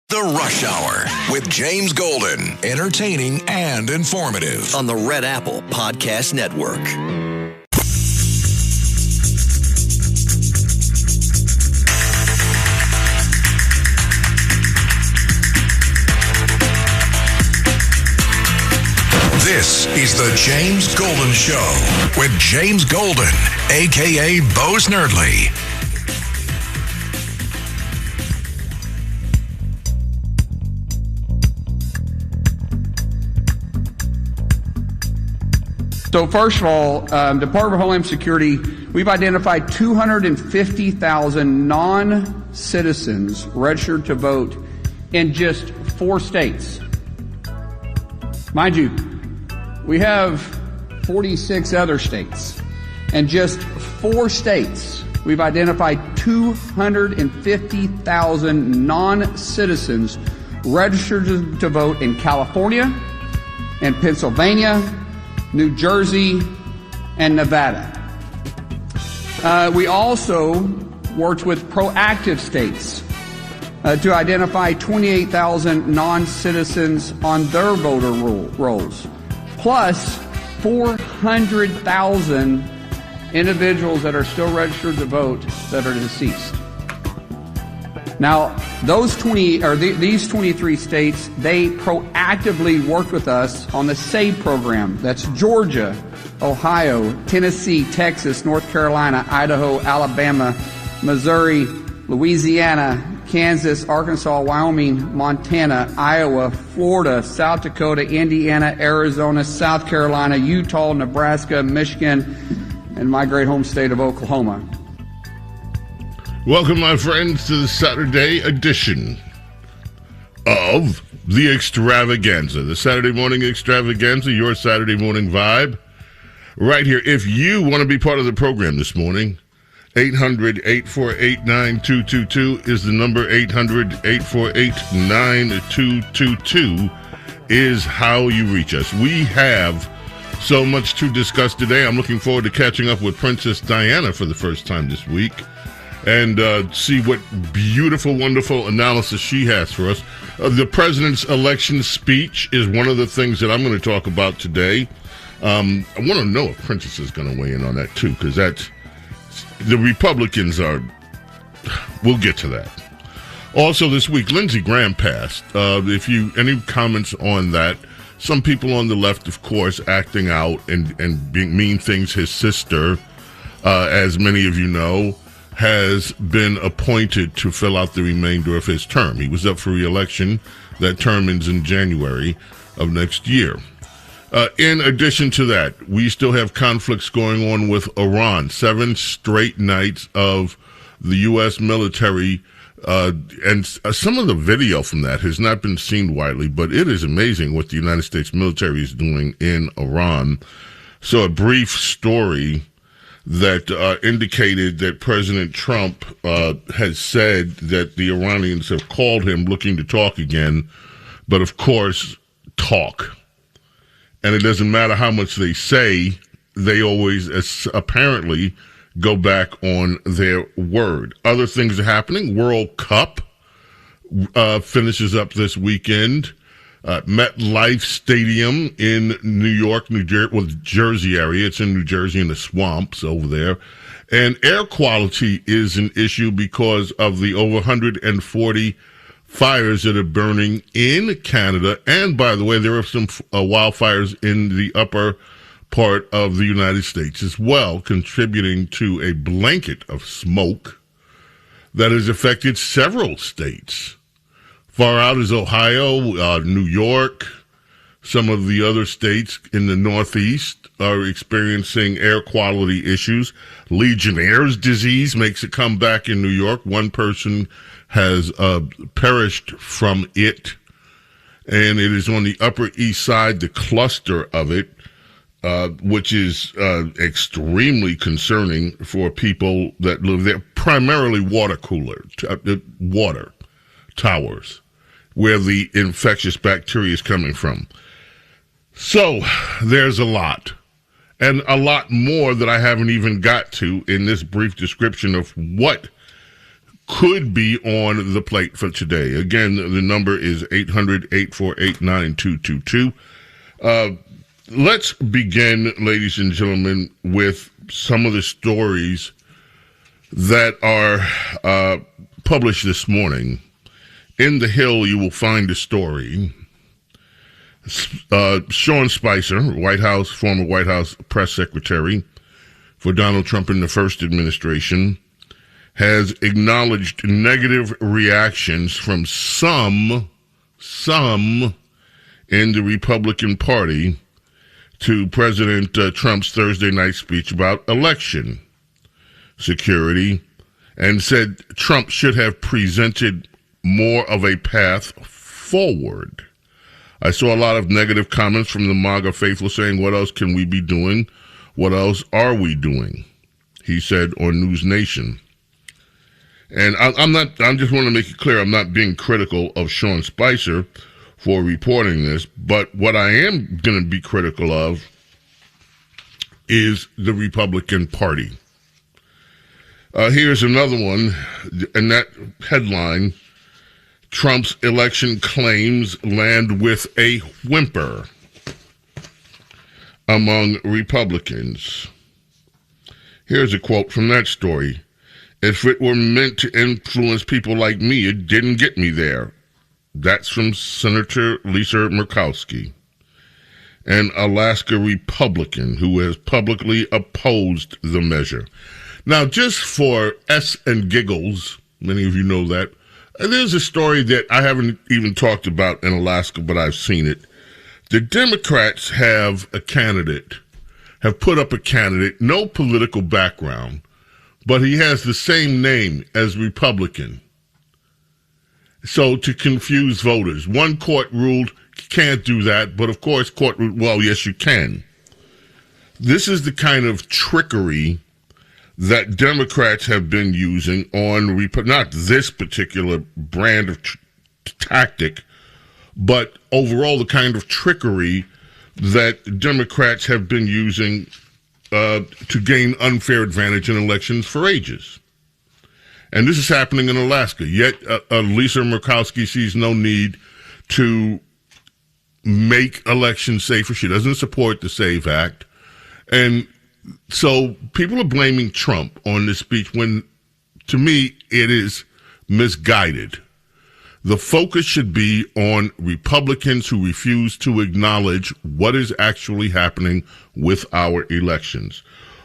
The Rush Hour with James Golden. Entertaining and informative. On the Red Apple Podcast Network. This is the James Golden Show with James Golden, a.k.a. Bo Snerdley. So first of all, Department of Homeland Security, we've identified 250,000 non-citizens registered to vote in just 4 states. Mind you, we have 46 other states. In just 4 states, we've identified 250,000 non-citizens registered to vote in California, in Pennsylvania, New Jersey, and Nevada. We also worked with proactive states to identify 28,000 non-citizens on their voter rolls, plus 400,000 individuals that are still registered to vote that are deceased. Now, these 23 states, they proactively worked with us on the SAVE program. That's Georgia, Ohio, Tennessee, Texas, North Carolina, Idaho, Alabama, Missouri, Louisiana, Kansas, Arkansas, Wyoming, Montana, Iowa, Florida, South Dakota, Indiana, Arizona, South Carolina, Utah, Nebraska, Michigan, and my great home state of Oklahoma. Welcome, my friends, to the Saturday edition of the Extravaganza, the Saturday morning Extravaganza, your Saturday morning vibe, right here. If you want to be part of the program this morning, 800-848-9222 is the number. 800-848-9222 is how you reach us. We have so much to discuss today. I'm looking forward to catching up with Princess Diana for the first time this week and see what beautiful, wonderful analysis she has for us. The president's election speech is one of the things that I'm going to talk about today. I want to know if Princess is going to weigh in on that, too, because that's the Republicans are... We'll get to that. Also this week, Lindsey Graham passed. Any comments on that? Some people on the left, of course, acting out and being mean things. His sister, as many of you know, has been appointed to fill out the remainder of his term. He was up for re-election. That term ends in January of next year. In addition to that, we still have conflicts going on with Iran. 7 straight nights of the U.S. military, and some of the video from that has not been seen widely, but it is amazing what the United States military is doing in Iran. So a brief story that indicated that President Trump has said that the Iranians have called him looking to talk again, but of course, talk. And it doesn't matter how much they say, they always apparently go back on their word. Other things are happening. World Cup finishes up this weekend. MetLife Stadium in New York, Jersey area. It's in New Jersey in the swamps over there. And air quality is an issue because of the over 140 fires that are burning in Canada. And by the way, there are some wildfires in the upper part of the United States as well, contributing to a blanket of smoke that has affected several states. Far out is Ohio, New York. Some of the other states in the Northeast are experiencing air quality issues. Legionnaire's disease makes a comeback in New York. One person has perished from it, and it is on the Upper East Side, the cluster of it, which is extremely concerning for people that live there, primarily water towers, where the infectious bacteria is coming from. So there's a lot, and a lot more that I haven't even got to in this brief description of what could be on the plate for today. Again, the number is 800-848-9222. Let's begin, ladies and gentlemen, with some of the stories that are published this morning. In the Hill, you will find a story. Sean Spicer, former White House press secretary for Donald Trump in the first administration, has acknowledged negative reactions from some in the Republican Party to President Trump's Thursday night speech about election security, and said Trump should have presented more of a path forward. I saw a lot of negative comments from the MAGA faithful saying, what else can we be doing? What else are we doing? He said on News Nation. And I just want to make it clear, I'm not being critical of Sean Spicer for reporting this, but what I am going to be critical of is the Republican Party. Here's another one, and that headline, Trump's election claims land with a whimper among Republicans. Here's a quote from that story. If it were meant to influence people like me, it didn't get me there. That's from Senator Lisa Murkowski, an Alaska Republican who has publicly opposed the measure. Now, just for S and giggles, many of you know that, there's a story that I haven't even talked about in Alaska, but I've seen it. The Democrats have put up a candidate, no political background, but he has the same name as Republican. So to confuse voters. One court ruled you can't do that, but of course court ruled, well, yes, you can. This is the kind of trickery that Democrats have been using on, not this particular brand of tactic, but overall the kind of trickery that Democrats have been using to gain unfair advantage in elections for ages. And this is happening in Alaska. Yet Lisa Murkowski sees no need to make elections safer. She doesn't support the SAVE Act. And so people are blaming Trump on this speech when, to me, it is misguided. The focus should be on Republicans who refuse to acknowledge what is actually happening with our elections.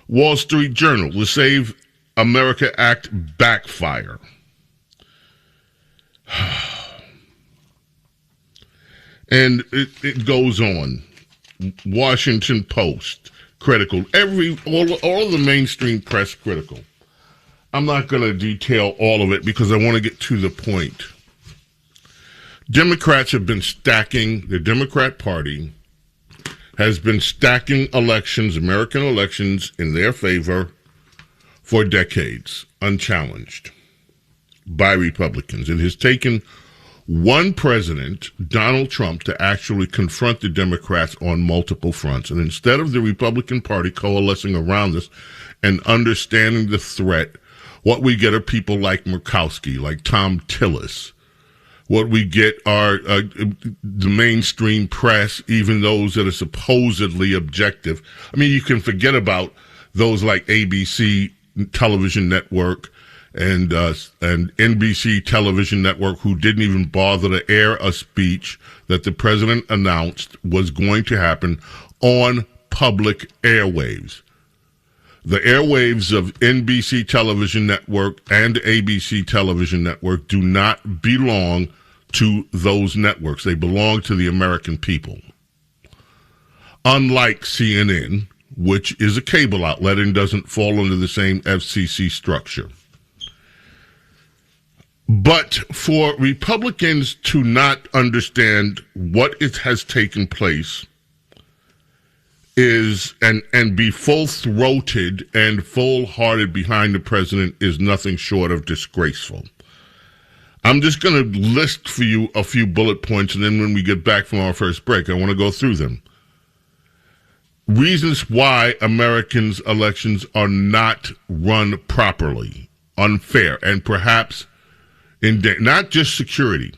Wall Street Journal, the Save America Act backfire. And it goes on. Washington Post, critical. All of the mainstream press critical. I'm not going to detail all of it because I want to get to the point. Democrats have been stacking, the Democrat Party has been stacking elections, American elections, in their favor for decades, unchallenged by Republicans. It has taken one president, Donald Trump, to actually confront the Democrats on multiple fronts. And instead of the Republican Party coalescing around this and understanding the threat, what we get are people like Murkowski, like Tom Tillis. What we get are the mainstream press, even those that are supposedly objective. I mean, you can forget about those like ABC television network and NBC television network who didn't even bother to air a speech that the president announced was going to happen on public airwaves. The airwaves of NBC television network and ABC television network do not belong to those networks. They belong to the American people. Unlike CNN, which is a cable outlet and doesn't fall under the same FCC structure. But for Republicans to not understand what has taken place is and be full-throated and full-hearted behind the president is nothing short of disgraceful. I'm just going to list for you a few bullet points, and then when we get back from our first break, I want to go through them. Reasons why Americans' elections are not run properly, unfair, and perhaps not just security.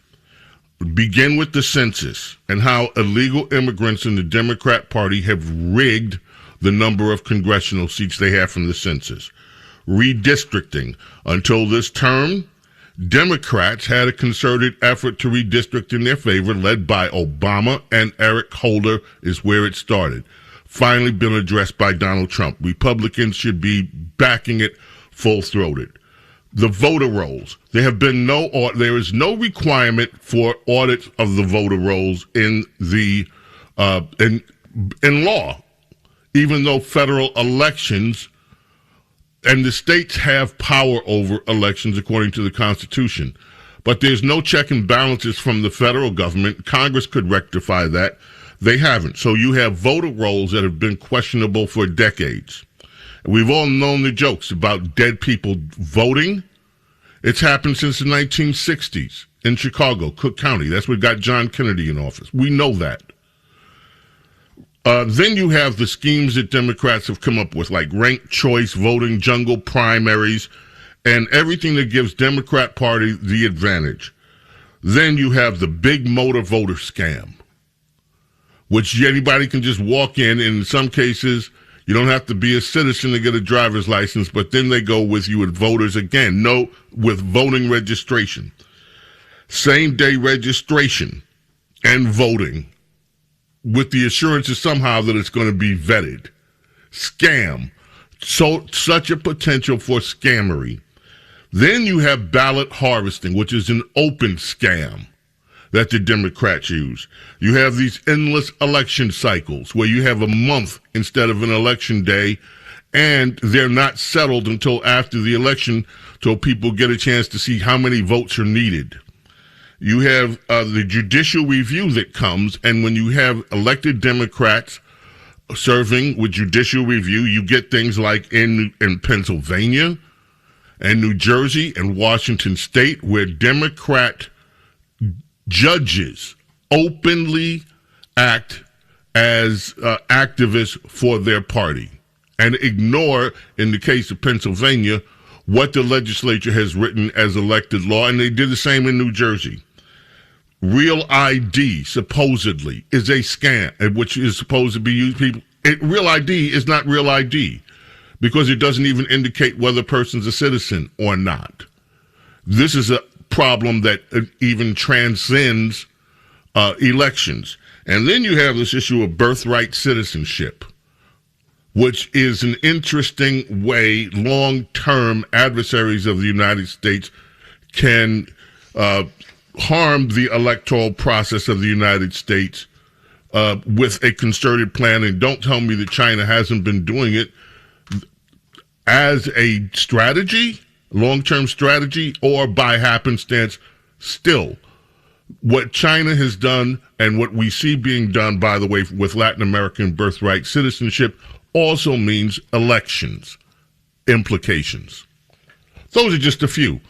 Begin with the census and how illegal immigrants in the Democrat Party have rigged the number of congressional seats they have from the census. Redistricting. Until this term, Democrats had a concerted effort to redistrict in their favor, led by Obama, and Eric Holder is where it started. Finally been addressed by Donald Trump. Republicans should be backing it full-throated. The voter rolls. There is no requirement for audits of the voter rolls in the in law, even though federal elections and the states have power over elections according to the Constitution. But there's no check and balances from the federal government. Congress could rectify that. They haven't. So you have voter rolls that have been questionable for decades. We've all known the jokes about dead people voting. It's happened since the 1960s in Chicago, Cook County. That's what got John Kennedy in office. We know that. Then you have the schemes that Democrats have come up with, like ranked choice voting, jungle primaries, and everything that gives Democrat Party the advantage. Then you have the big motor voter scam, which anybody can just walk in some cases, you don't have to be a citizen to get a driver's license, but then they go with you with voters again. No, with voting registration. Same-day registration and voting with the assurances somehow that it's going to be vetted. Scam. So such a potential for scammery. Then you have ballot harvesting, which is an open scam that the Democrats use. You have these endless election cycles where you have a month instead of an election day, and they're not settled until after the election, till people get a chance to see how many votes are needed. You have the judicial review that comes, and when you have elected Democrats serving with judicial review, you get things like in Pennsylvania and New Jersey and Washington State, where Democrat judges openly act as activists for their party and ignore, in the case of Pennsylvania, what the legislature has written as elected law, and they did the same in New Jersey. Real ID, supposedly, is a scam, which is supposed to be used. Real ID is not real ID because it doesn't even indicate whether a person's a citizen or not. This is a problem that even transcends elections. And then you have this issue of birthright citizenship, which is an interesting way long-term adversaries of the United States can harm the electoral process of the United States with a concerted plan. And don't tell me that China hasn't been doing it as a strategy, long-term strategy, or by happenstance. Still, what China has done and what we see being done, by the way, with Latin American birthright citizenship also means elections implications. Those are just a few.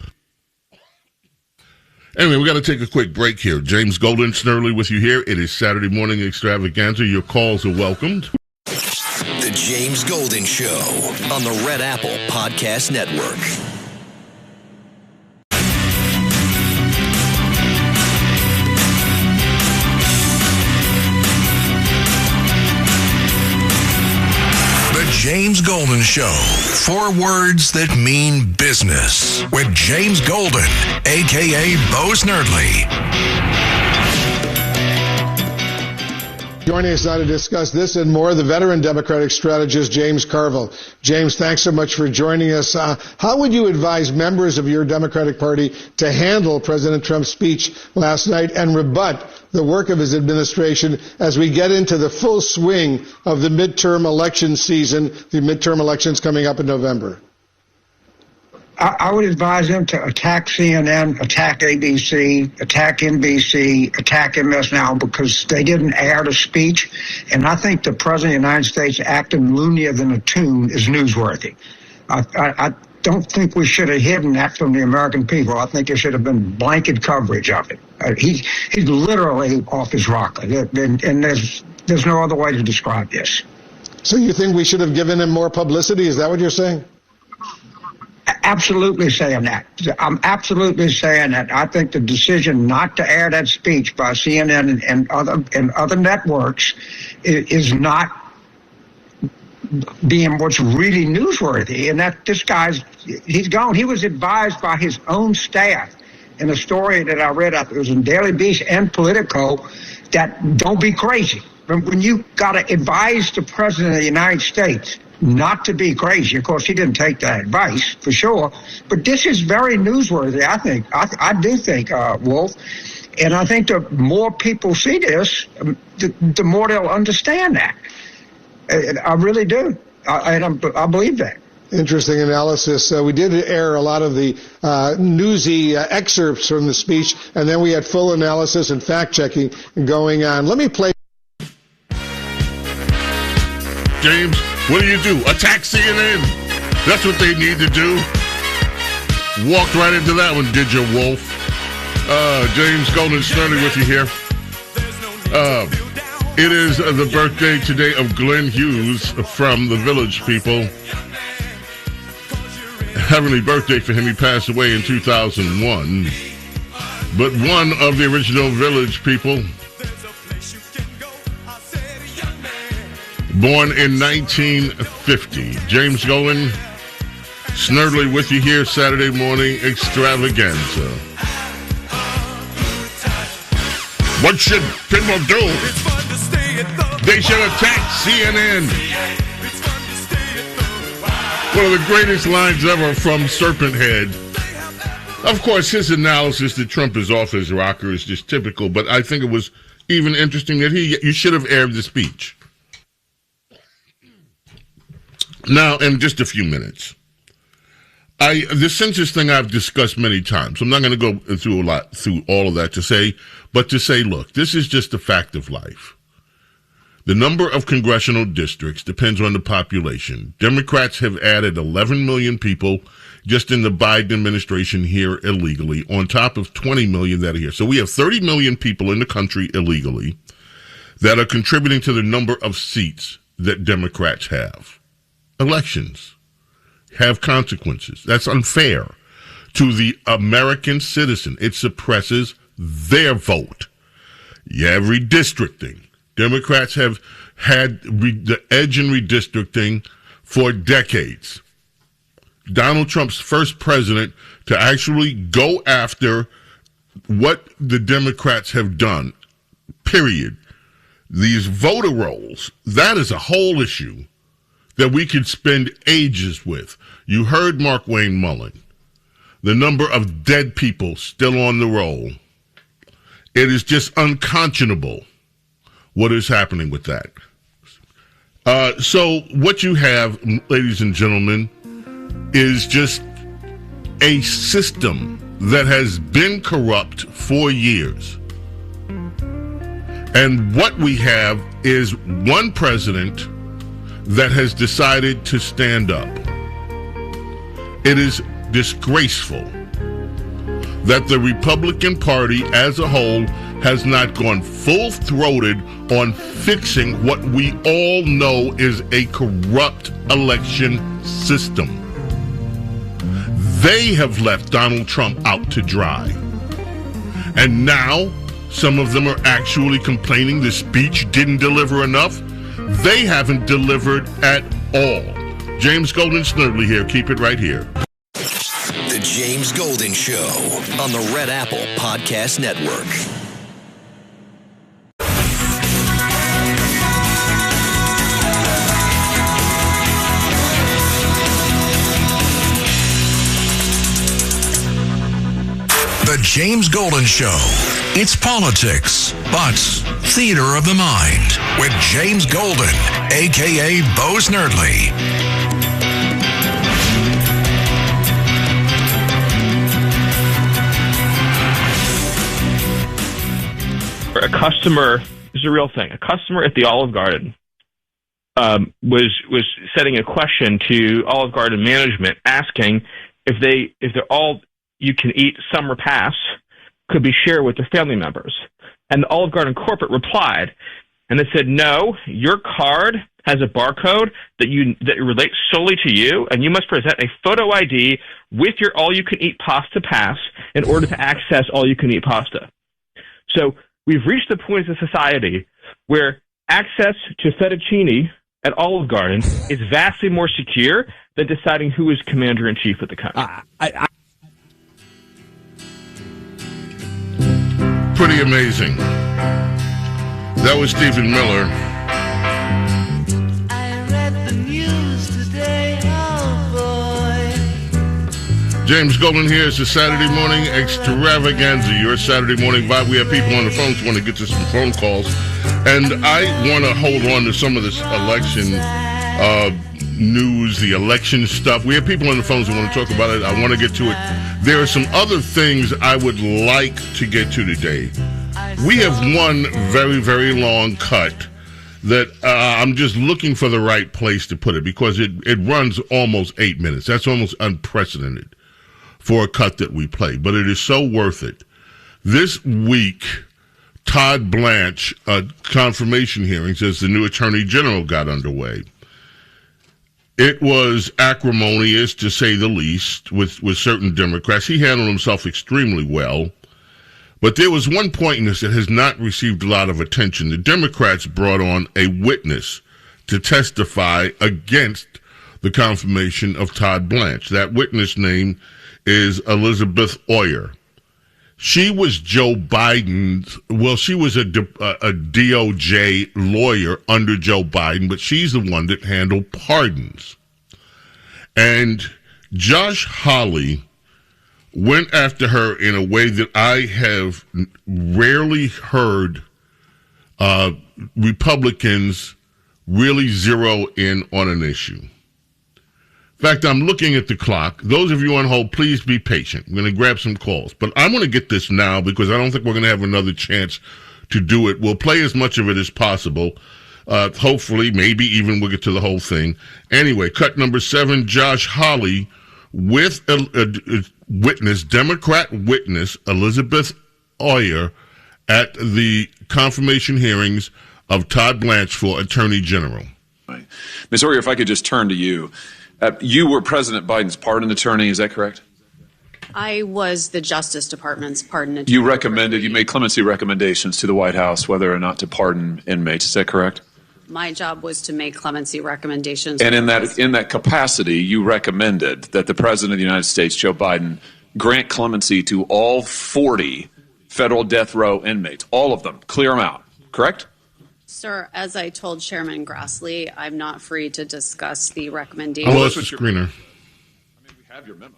Anyway, we got to take a quick break here. James Golden, Snurley with you here. It is Saturday morning extravaganza. Your calls are welcomed. The James Golden Show on the Red Apple Podcast Network. James Golden Show. 4 words that mean business with James Golden, a.k.a. Bo Snerdley. Joining us now to discuss this and more, the veteran Democratic strategist, James Carville. James, thanks so much for joining us. How would you advise members of your Democratic Party to handle President Trump's speech last night and rebut the work of his administration as we get into the full swing of the midterm election season, the midterm elections coming up in November? I would advise them to attack CNN, attack ABC, attack NBC, attack MS Now, because they didn't air the speech. And I think the President of the United States acting loonier than a tune is newsworthy. I don't think we should have hidden that from the American people. I think there should have been blanket coverage of it. He's literally off his rocker, and there's no other way to describe this. So you think we should have given him more publicity? Is that what you're saying? absolutely saying that. I'm absolutely saying that. I think the decision not to air that speech by CNN and other networks is not being what's really newsworthy. And that this he's gone. He was advised by his own staff in a story that I read, it was in Daily Beast and Politico, that don't be crazy. When you got to advise the President of the United States not to be crazy. Of course, he didn't take that advice, for sure. But this is very newsworthy, I think. I do think, Wolf. And I think the more people see this, the more they'll understand that. I really do. I believe that. Interesting analysis. We did air a lot of the newsy excerpts from the speech, and then we had full analysis and fact-checking going on. Let me play. James, what do? Attack CNN. That's what they need to do. Walked right into that one, did you, Wolf? James Golden Snurley with you here. It is the birthday today of Glenn Hughes from the Village People. Heavenly birthday for him. He passed away in 2001. But one of the original Village People, born in 1950. James Golden Snurdly with you here, Saturday morning extravaganza. What should people do? They should attack CNN. One of the greatest lines ever from Serpent Head. Of course, his analysis that Trump is off his rocker is just typical, but I think it was even interesting that you should have aired the speech. Now, in just a few minutes, the census thing I've discussed many times. I'm not going to go through all of that to say, look, this is just a fact of life. The number of congressional districts depends on the population. Democrats have added 11 million people just in the Biden administration here illegally, on top of 20 million that are here. So we have 30 million people in the country illegally that are contributing to the number of seats that Democrats have. Elections have consequences. That's unfair to the American citizen. It suppresses their vote. You have redistricting. Democrats have had the edge in redistricting for decades. Donald Trump's first president to actually go after what the Democrats have done, period. These voter rolls, that is a whole issue that we could spend ages with. You heard Mark Wayne Mullen. The number of dead people still on the roll. It is just unconscionable what is happening with that. So what you have, ladies and gentlemen, is just a system that has been corrupt for years. And what we have is one president that has decided to stand up. It is disgraceful that the Republican Party as a whole has not gone full-throated on fixing what we all know is a corrupt election system. They have left Donald Trump out to dry. And now, some of them are actually complaining the speech didn't deliver enough. They haven't delivered at all. James Golden Snurdly here. Keep it right here. The James Golden Show on the Red Apple Podcast Network. The James Golden Show. It's politics, but theater of the mind with James Golden, a.k.a. Bo Snerdley. A customer, this is a real thing, a customer at the Olive Garden was setting a question to Olive Garden management asking if they're all you can eat summer pass could be shared with their family members. And the Olive Garden corporate replied, and they said, no, your card has a barcode that relates solely to you, and you must present a photo ID with your all-you-can-eat pasta pass in order to access all-you-can-eat pasta. So we've reached the point as a society where access to fettuccine at Olive Garden is vastly more secure than deciding who is commander-in-chief of the country. Pretty amazing. That was Stephen Miller. I read the news today, oh boy. James Golden here. It's a Saturday morning extravaganza. Your Saturday morning vibe. We have people on the phones who want to get to some phone calls. And I want to hold on to some of this election news, the election stuff. We have people on the phones who want to talk about it. I want to get to it. There are some other things I would like to get to today. We have one very, very long cut that I'm just looking for the right place to put it because it runs almost 8 minutes. That's almost unprecedented for a cut that we play, but it is so worth it. This week, Todd Blanche confirmation hearings as the new Attorney General got underway. It was acrimonious, to say the least, with certain Democrats. He handled himself extremely well. But there was one point in this that has not received a lot of attention. The Democrats brought on a witness to testify against the confirmation of Todd Blanche. That witness name is Elizabeth Oyer. She was Joe Biden's, well, she was a DOJ lawyer under Joe Biden, but she's the one that handled pardons. And Josh Hawley went after her in a way that I have rarely heard Republicans really zero in on an issue. In fact, I'm looking at the clock. Those of you on hold, please be patient. I'm going to grab some calls. But I'm going to get this now because I don't think we're going to have another chance to do it. We'll play as much of it as possible. Hopefully, maybe even we'll get to the whole thing. Anyway, cut number 7, Josh Hawley with a witness, Democrat witness, Elizabeth Oyer, at the confirmation hearings of Todd Blanche for Attorney General. Right. Ms. Oyer, if I could just turn to you. You were President Biden's pardon attorney, is that correct? I was the Justice Department's pardon attorney. You made clemency recommendations to the White House whether or not to pardon inmates, is that correct? My job was to make clemency recommendations. And in that capacity, you recommended that the President of the United States, Joe Biden, grant clemency to all 40 federal death row inmates, all of them, clear them out, correct? Sir, as I told Chairman Grassley, I'm not free to discuss the recommendations. I lost the screener. We have your memo.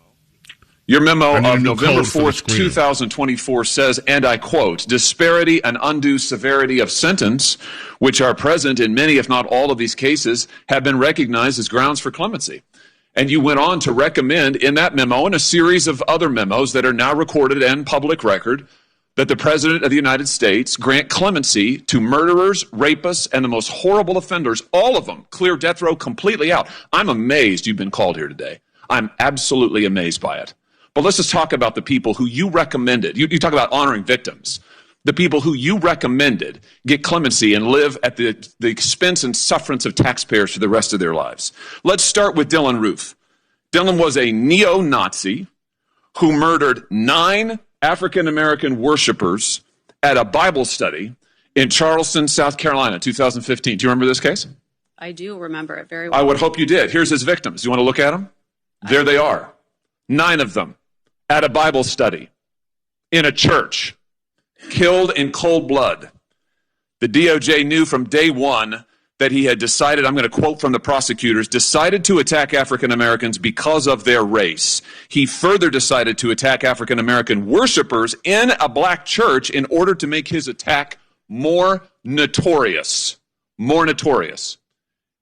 Your memo of November 4th, 2024 says, and I quote, disparity and undue severity of sentence, which are present in many, if not all of these cases, have been recognized as grounds for clemency. And you went on to recommend in that memo and a series of other memos that are now recorded and public record that the President of the United States grant clemency to murderers, rapists, and the most horrible offenders, all of them, clear death row completely out. I'm amazed you've been called here today. I'm absolutely amazed by it. But let's just talk about the people who you recommended. You talk about honoring victims. The people who you recommended get clemency and live at the expense and sufferance of taxpayers for the rest of their lives. Let's start with Dylan Roof. Dylan was a neo-Nazi who murdered 9 African-American worshipers at a Bible study in Charleston, South Carolina, 2015. Do you remember this case? I do remember it very well. I would hope you did. Here's his victims. Do you want to look at them? There they are. 9 of them at a Bible study in a church, killed in cold blood. The DOJ knew from day one that he had decided, I'm going to quote from the prosecutors, decided to attack African Americans because of their race. He further decided to attack African American worshipers in a black church in order to make his attack more notorious. More notorious.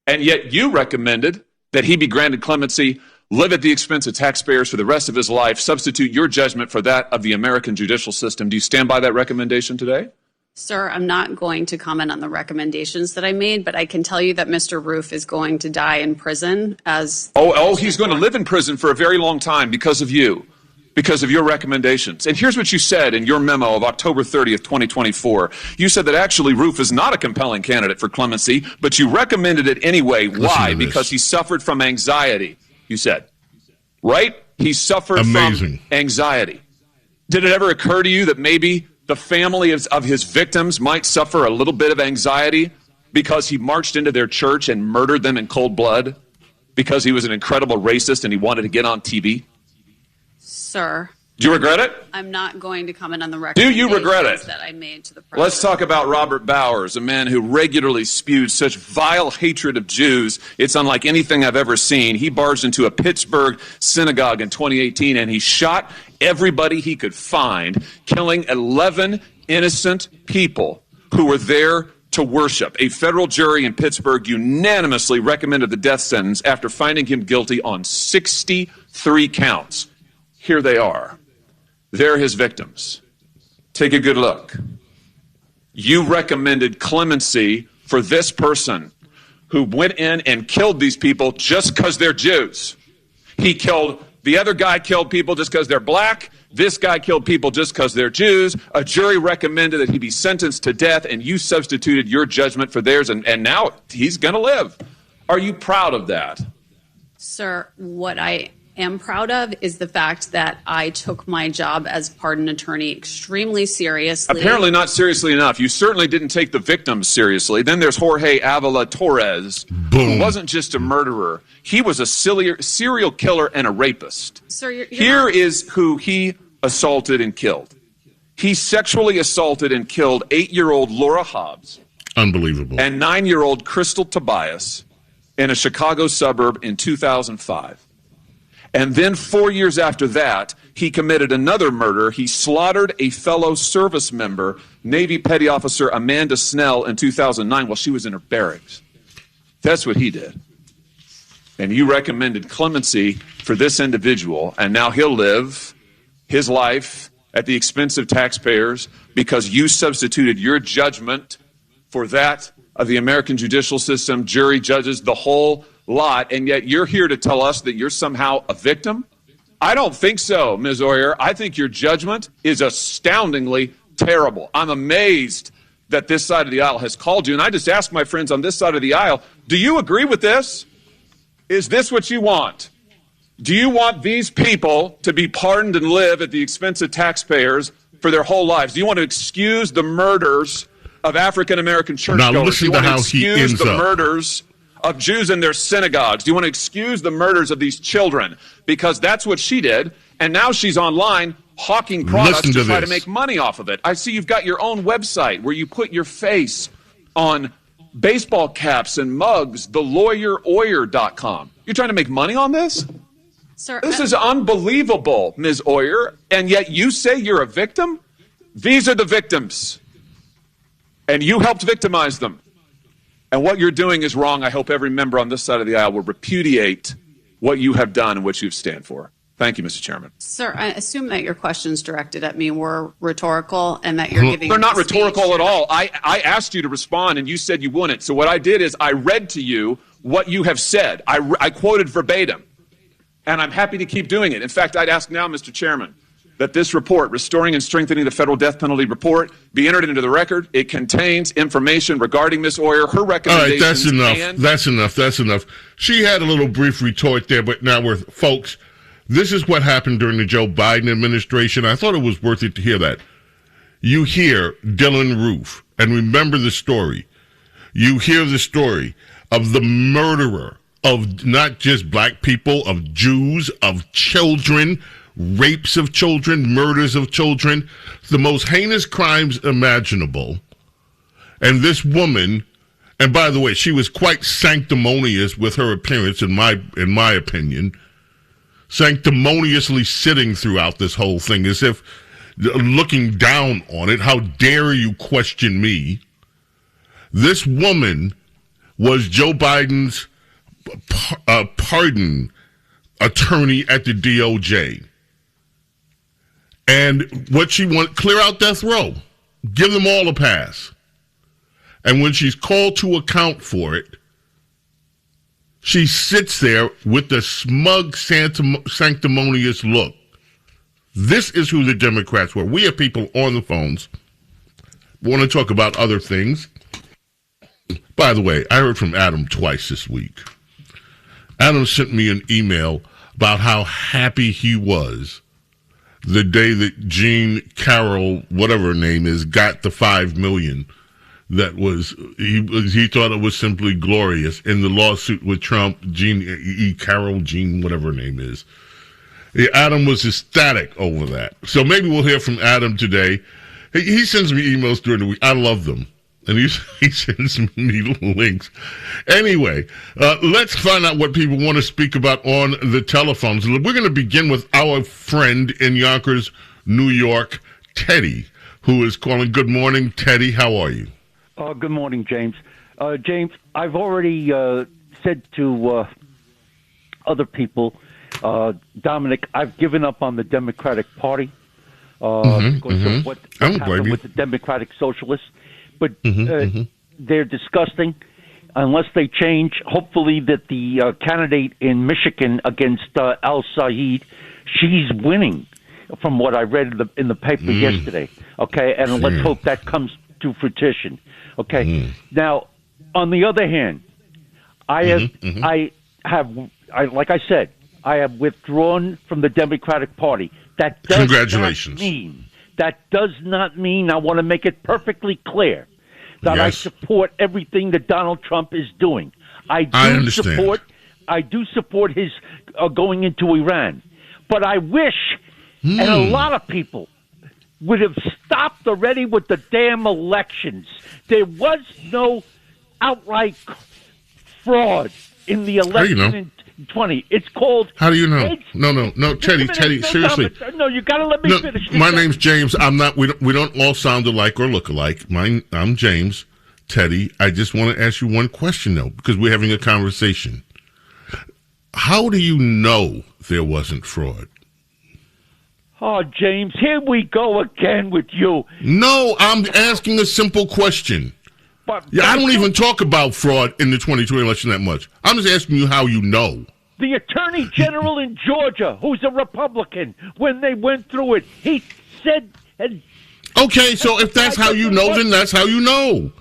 And yet you recommended that he be granted clemency, live at the expense of taxpayers for the rest of his life, substitute your judgment for that of the American judicial system. Do you stand by that recommendation today? Sir, I'm not going to comment on the recommendations that I made, but I can tell you that Mr. Roof is going to die in prison as... Oh, he's going to live in prison for a very long time because of you. because of your recommendations. And here's what you said in your memo of October 30th, 2024. You said that actually Roof is not a compelling candidate for clemency, but you recommended it anyway. Why? Because he suffered from anxiety, you said. Right? He suffered from anxiety. Did it ever occur to you that maybe the family of his victims might suffer a little bit of anxiety because he marched into their church and murdered them in cold blood because he was an incredible racist and he wanted to get on TV? Sir. Do you regret it? I'm not going to comment on the Do you regret it? that I made to the president. Let's talk about Robert Bowers, a man who regularly spewed such vile hatred of Jews. It's unlike anything I've ever seen. He barged into a Pittsburgh synagogue in 2018 and he shot everybody he could find, killing 11 innocent people who were there to worship. A federal jury in Pittsburgh unanimously recommended the death sentence after finding him guilty on 63 counts. Here they are. They're his victims. Take a good look. You recommended clemency for this person who went in and killed these people just because they're Jews. The other guy killed people just because they're black. This guy killed people just because they're Jews. A jury recommended that he be sentenced to death, and you substituted your judgment for theirs, and now he's going to live. Are you proud of that? Sir, what I am proud of is the fact that I took my job as pardon attorney extremely seriously. Apparently not seriously enough. You certainly didn't take the victims seriously. Then there's Jorge Avila Torres, who wasn't just a murderer. He was a serial killer and a rapist. Sir, Here is who he assaulted and killed. He sexually assaulted and killed 8-year-old Laura Hobbs. Unbelievable. And 9-year-old Crystal Tobias in a Chicago suburb in 2005. And then 4 years after that, he committed another murder. He slaughtered a fellow service member, Navy Petty Officer Amanda Snell, in 2009 while she was in her barracks. That's what he did. And you recommended clemency for this individual, and now he'll live his life at the expense of taxpayers because you substituted your judgment for that of the American judicial system, jury, judges, the whole lot, and yet you're here to tell us that you're somehow a victim? I don't think so, Ms. Oyer. I think your judgment is astoundingly terrible. I'm amazed that this side of the aisle has called you, and I just ask my friends on this side of the aisle, do you agree with this? Is this what you want? Do you want these people to be pardoned and live at the expense of taxpayers for their whole lives? Do you want to excuse the murders of African-American churchgoers? Now listen Do you to want to how he excuse ends the up. murders of Jews in their synagogues? Do you want to excuse the murders of these children? Because that's what she did, and now she's online hawking products to try to make money off of it. I see you've got your own website where you put your face on baseball caps and mugs, thelawyeroyer.com. You're trying to make money on this? Sir, This is unbelievable, Ms. Oyer, and yet you say you're a victim? These are the victims, and you helped victimize them. And what you're doing is wrong. I hope every member on this side of the aisle will repudiate what you have done and what you stand for. Thank you, Mr. Chairman. Sir, I assume that your questions directed at me were rhetorical and that you're giving They're not me speech. rhetorical at all. I asked you to respond, and you said you wouldn't. So what I did is I read to you what you have said. I quoted verbatim, and I'm happy to keep doing it. In fact, I'd ask now, Mr. Chairman, that this report, Restoring and Strengthening the Federal Death Penalty report, be entered into the record. It contains information regarding Ms. Oyer, her recommendations. All right, that's enough. That's enough. She had a little brief retort there, but now folks, this is what happened during the Joe Biden administration. I thought it was worth it to hear that. You hear Dylan Roof, and remember the story. You hear the story of the murderer of not just black people, of Jews, of children, rapes of children, murders of children, the most heinous crimes imaginable. And this woman, and by the way, she was quite sanctimonious with her appearance, in my opinion, sanctimoniously sitting throughout this whole thing as if looking down on it. How dare you question me? This woman was Joe Biden's pardon attorney at the DOJ. And what she wants, clear out death row. Give them all a pass. And when she's called to account for it, she sits there with the smug, sanctimonious look. This is who the Democrats were. We have people on the phones who want to talk about other things. By the way, I heard from Adam twice this week. Adam sent me an email about how happy he was the day that Jean Carroll, whatever her name is, got the $5 million. That was he thought it was simply glorious in the lawsuit with Trump. Jean Carroll, whatever her name is. Adam was ecstatic over that. So maybe we'll hear from Adam today. He sends me emails during the week. I love them. And he sends me links. Anyway, let's find out what people want to speak about on the telephones. We're going to begin with our friend in Yonkers, New York, Teddy, who is calling. Good morning, Teddy. How are you? Good morning, James. James, I've already said to other people, Dominic, I've given up on the Democratic Party because of what happened with the Democratic Socialists. But they're disgusting unless they change. Hopefully that the candidate in Michigan against Al-Said, she's winning from what I read in the paper yesterday. Okay, and let's hope that comes to fruition. Okay. Now, on the other hand, like I said, I have withdrawn from the Democratic Party. That does Congratulations. That does not mean, I want to make it perfectly clear, that I support everything that Donald Trump is doing. I do support his going into Iran. But I wish, and a lot of people, would have stopped already with the damn elections. There was no outright fraud in the election in 20. It's called... How do you know? No, Teddy, seriously. No, you got to let me finish. My name's James. I'm not... We don't all sound alike or look alike. I'm James. Teddy, I just want to ask you one question, though, because we're having a conversation. How do you know there wasn't fraud? Oh, James, here we go again with you. No, I'm asking a simple question. I don't even talk about fraud in the 2020 election that much. I'm just asking you how you know. The Attorney General in Georgia, who's a Republican, when they went through it, he said... Okay, so if that's how you know, then that's how you know.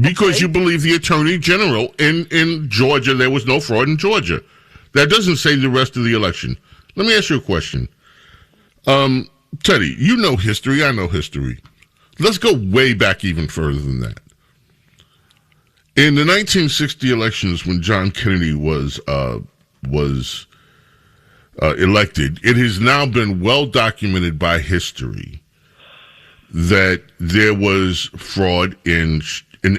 Because you believe the Attorney General in Georgia, there was no fraud in Georgia. That doesn't say the rest of the election. Let me ask you a question. Teddy, you know history, I know history. Let's go way back even further than that. In the 1960 elections, when John Kennedy was elected, it has now been well documented by history that there was fraud in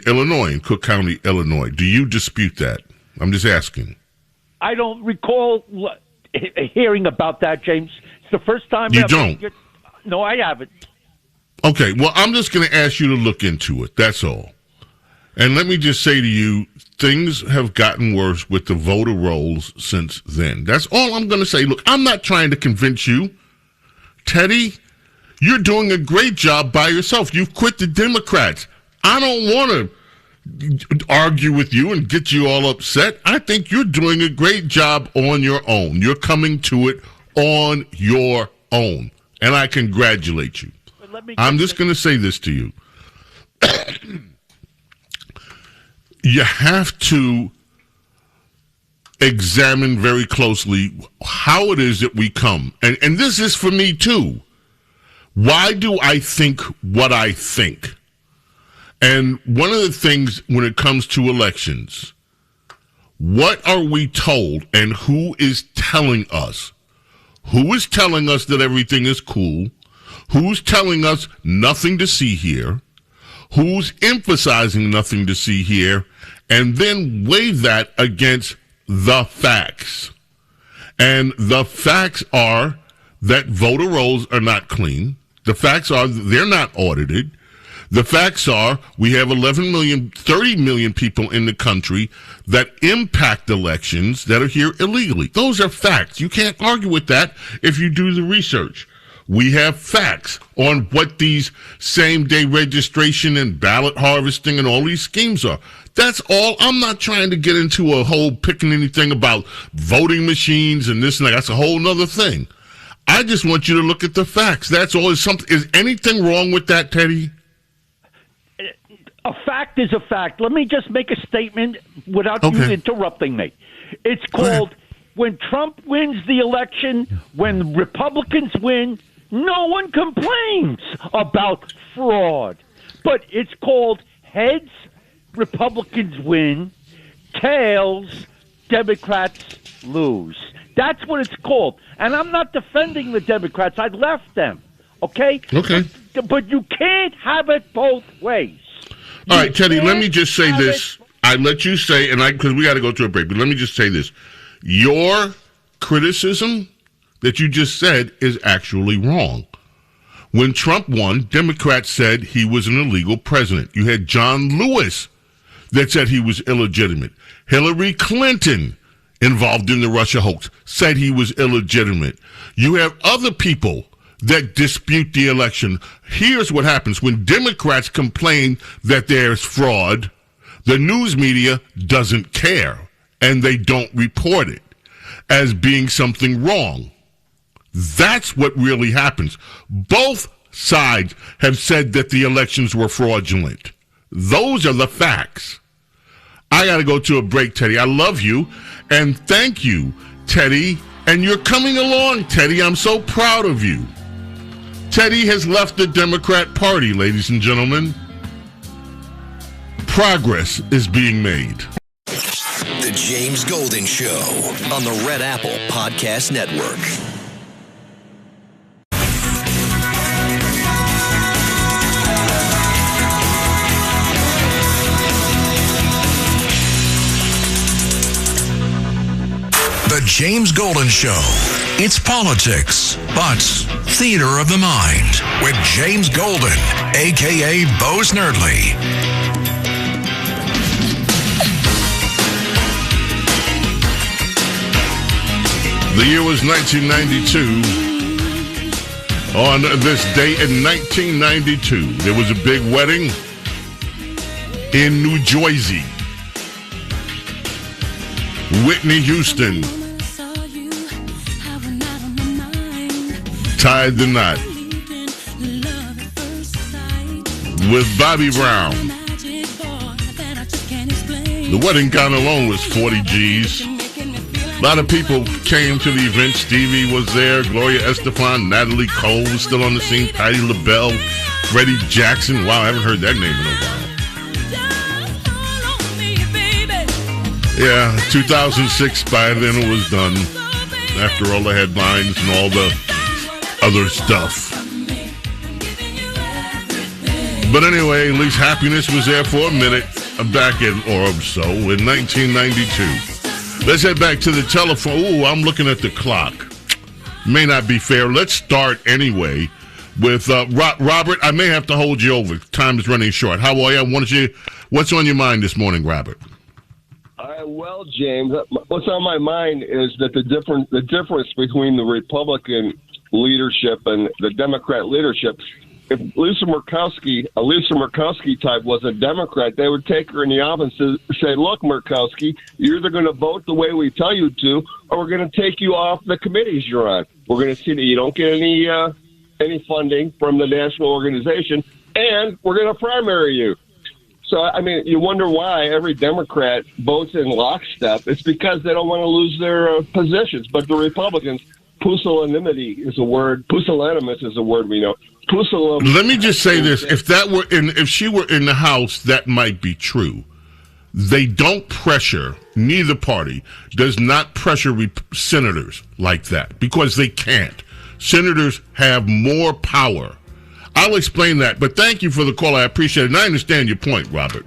Illinois, in Cook County, Illinois. Do you dispute that? I'm just asking. I don't recall hearing about that, James. It's the first time. You don't? No, I haven't. Okay, well, I'm just going to ask you to look into it. That's all. And let me just say to you, things have gotten worse with the voter rolls since then. That's all I'm going to say. Look, I'm not trying to convince you. Teddy, you're doing a great job by yourself. You've quit the Democrats. I don't want to argue with you and get you all upset. I think you're doing a great job on your own. You're coming to it on your own. And I congratulate you. I'm just going to say this to you. You have to examine very closely how it is that we come. And this is for me, too. Why do I think what I think? And one of the things when it comes to elections, what are we told and who is telling us? Who is telling us that everything is cool? Who's telling us nothing to see here? Who's emphasizing nothing to see here? And then weigh that against the facts. And the facts are that voter rolls are not clean. The facts are they're not audited. The facts are we have 11 million, 30 million people in the country that impact elections that are here illegally. Those are facts. You can't argue with that if you do the research. We have facts on what these same-day registration and ballot harvesting and all these schemes are. That's all. I'm not trying to get into a whole picking anything about voting machines and this and that. That's a whole other thing. I just want you to look at the facts. That's all. Is anything wrong with that, Teddy? A fact is a fact. Let me just make a statement without you interrupting me. It's called when Trump wins the election, when Republicans win, no one complains about fraud. But it's called heads, Republicans win, tails, Democrats lose. That's what it's called. And I'm not defending the Democrats. I left them. Okay? Okay. But you can't have it both ways. All right, Teddy, let me just say this. I let you say, because we got to go to a break, but let me just say this. Your criticism that you just said is actually wrong. When Trump won, Democrats said he was an illegal president. You had John Lewis that said he was illegitimate. Hillary Clinton, involved in the Russia hoax, said he was illegitimate. You have other people that dispute the election. Here's what happens. When Democrats complain that there's fraud, the news media doesn't care, and they don't report it as being something wrong. That's what really happens. Both sides have said that the elections were fraudulent. Those are the facts. I got to go to a break, Teddy. I love you, and thank you, Teddy. And you're coming along, Teddy. I'm so proud of you. Teddy has left the Democrat Party, ladies and gentlemen. Progress is being made. The James Golden Show on the Red Apple Podcast Network. The James Golden Show. It's politics, but theater of the mind with James Golden, a.k.a. Bo Snerdley. The year was 1992. On this day in 1992, there was a big wedding in New Jersey. Whitney Houston tied the knot with Bobby Brown. The wedding gown alone was 40 G's. A lot of people came to the event. Stevie was there, Gloria Estefan, Natalie Cole was still on the scene, Patti LaBelle, Freddie Jackson. Wow, I haven't heard that name in a while. Yeah, 2006, by then it was done. After all the headlines and all the other stuff. But anyway, at least happiness was there for a minute, back in, or so, in 1992. Let's head back to the telephone. Ooh, I'm looking at the clock. May not be fair. Let's start anyway with Robert. I may have to hold you over. Time is running short. How are you? What's on your mind this morning, Robert? Well, James, what's on my mind is that the difference between the Republican leadership and the Democrat leadership. If Lisa Murkowski type was a Democrat, they would take her in the office and say, "Look, Murkowski, you're either going to vote the way we tell you to, or we're going to take you off the committees you're on. We're going to see that you don't get any funding from the national organization, and we're going to primary you." So, I mean, you wonder why every Democrat votes in lockstep. It's because they don't want to lose their positions. But the Republicans, pusillanimity is a word. Pusillanimous is a word we know. Let me just say this: if she were in the House, that might be true. They don't pressure. Neither party does not pressure senators like that because they can't. Senators have more power. I'll explain that, but thank you for the call. I appreciate it, and I understand your point, Robert.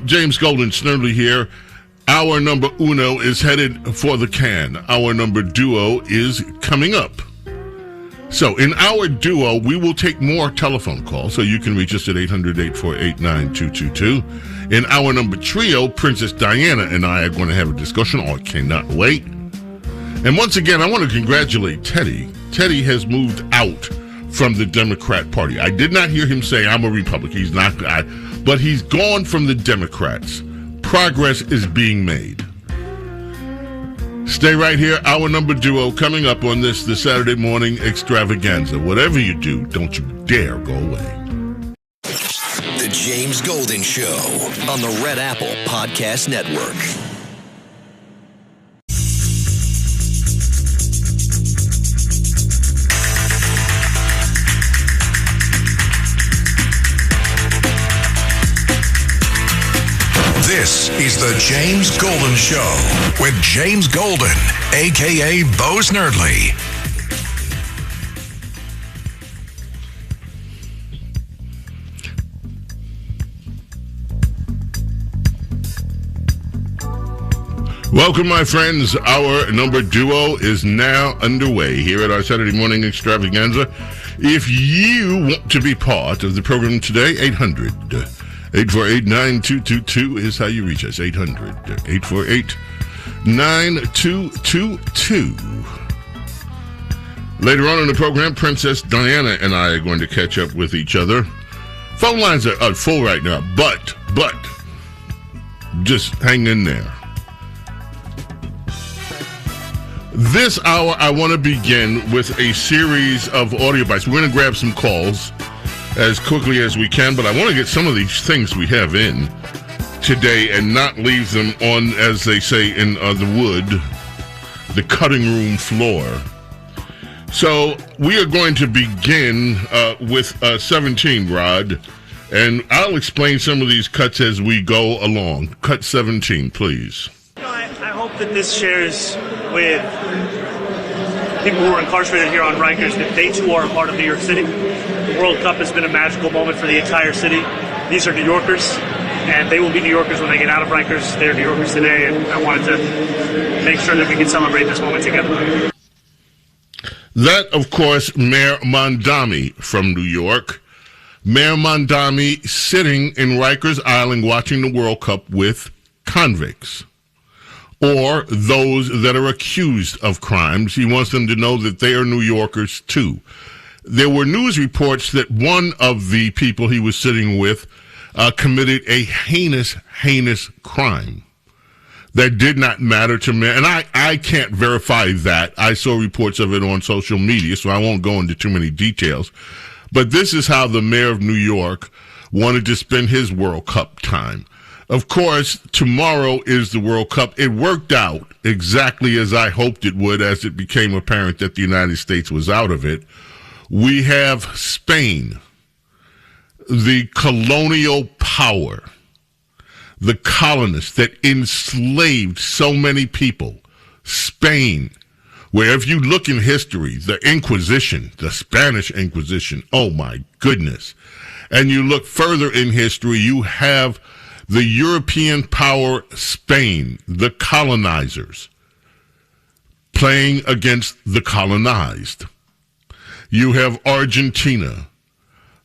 James Golden, Snerdley here. Our number uno is headed for the can. Our number duo is coming up. So in our duo, we will take more telephone calls, so you can reach us at 800-848-9222. In our number trio, Princess Diana and I are going to have a discussion. Oh, I cannot wait. And once again, I want to congratulate Teddy. Teddy has moved out from the Democrat Party. I did not hear him say, "I'm a Republican." He's not, but he's gone from the Democrats. Progress is being made. Stay right here. Our number duo coming up on the Saturday morning extravaganza. Whatever you do, don't you dare go away. The James Golden Show on the Red Apple Podcast Network. This is the James Golden Show with James Golden, a.k.a. Bo Snerdley. Welcome, my friends. Our number duo is now underway here at our Saturday morning extravaganza. If you want to be part of the program today, 800-848-9222 is how you reach us. 800-848-9222. Later on in the program, Princess Diana and I are going to catch up with each other. Phone lines are full right now, but just hang in there. This hour, I want to begin with a series of audio bites. We're going to grab some calls as quickly as we can, but I want to get some of these things we have in today and not leave them on, as they say in the wood, the cutting room floor. So we are going to begin with 17, Rod, and I'll explain some of these cuts as we go along. Cut 17, please. I hope that this shares with people who are incarcerated here on Rikers that they too are a part of New York City. The World Cup has been a magical moment for the entire city. These are New Yorkers, and they will be New Yorkers when they get out of Rikers. They're New Yorkers today, and I wanted to make sure that we can celebrate this moment together. That, of course, Mayor Mondami from New York. Mayor Mondami sitting in Rikers Island watching the World Cup with convicts, or those that are accused of crimes. He wants them to know that they are New Yorkers too. There were news reports that one of the people he was sitting with committed a heinous crime that did not matter to me. And I can't verify that. I saw reports of it on social media, so I won't go into too many details. But this is how the mayor of New York wanted to spend his World Cup time. Of course, tomorrow is the World Cup. It worked out exactly as I hoped it would, as it became apparent that the United States was out of it. We have Spain, the colonial power, the colonists that enslaved so many people. Spain, where if you look in history, the Inquisition, the Spanish Inquisition, oh my goodness. And you look further in history, you have the European power Spain, the colonizers, playing against the colonized. You have Argentina,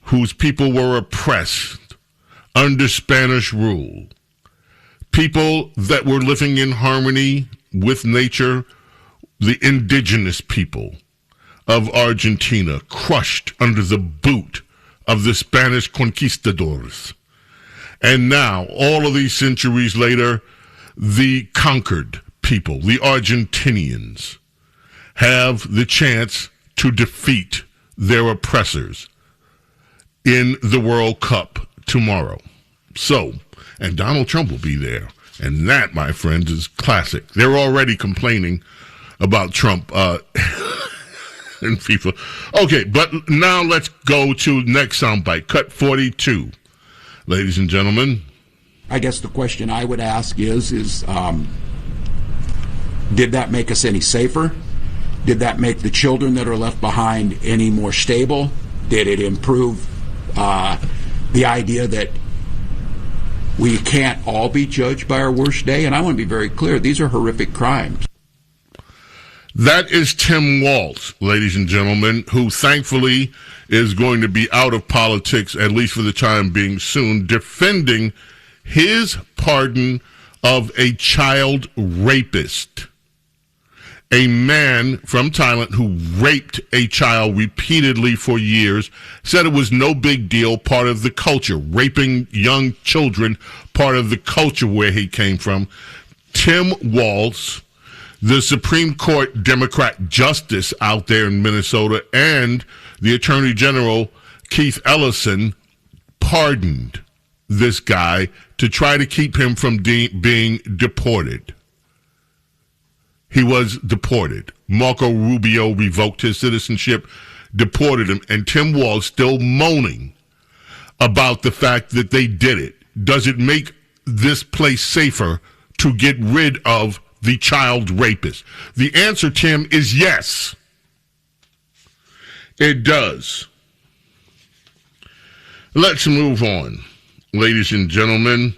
whose people were oppressed under Spanish rule. People that were living in harmony with nature, the indigenous people of Argentina, crushed under the boot of the Spanish conquistadors. And now, all of these centuries later, the conquered people, the Argentinians, have the chance to defeat their oppressors in the World Cup tomorrow. So, and Donald Trump will be there. And that, my friends, is classic. They're already complaining about Trump and FIFA. Okay, but now let's go to next soundbite, cut 42. Ladies and gentlemen. I guess the question I would ask is did that make us any safer? Did that make the children that are left behind any more stable? Did it improve the idea that we can't all be judged by our worst day? And I want to be very clear, these are horrific crimes. That is Tim Walz, ladies and gentlemen, who thankfully is going to be out of politics, at least for the time being soon, defending his pardon of a child rapist. A man from Thailand who raped a child repeatedly for years, said it was no big deal, part of the culture. Raping young children, part of the culture where he came from. Tim Walz the Supreme Court Democrat justice out there in Minnesota and the Attorney General, Keith Ellison, pardoned this guy to try to keep him from being deported. He was deported. Marco Rubio revoked his citizenship, deported him, and Tim Walz still moaning about the fact that they did it. Does it make this place safer to get rid of the child rapist? The answer, Tim, is yes. It does. Let's move on, ladies and gentlemen.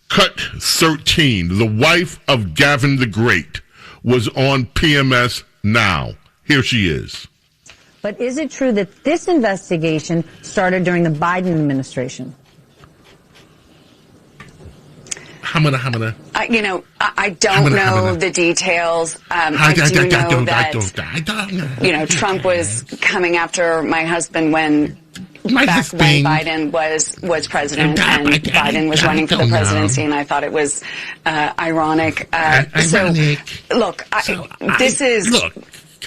Cut 13, the wife of Gavin the Great, was on PMS Now. Here she is. But is it true that this investigation started during the Biden administration? I don't know the details. I do know that, Trump was coming after my husband when Biden was president and Biden was running for the presidency, and I thought it was ironic.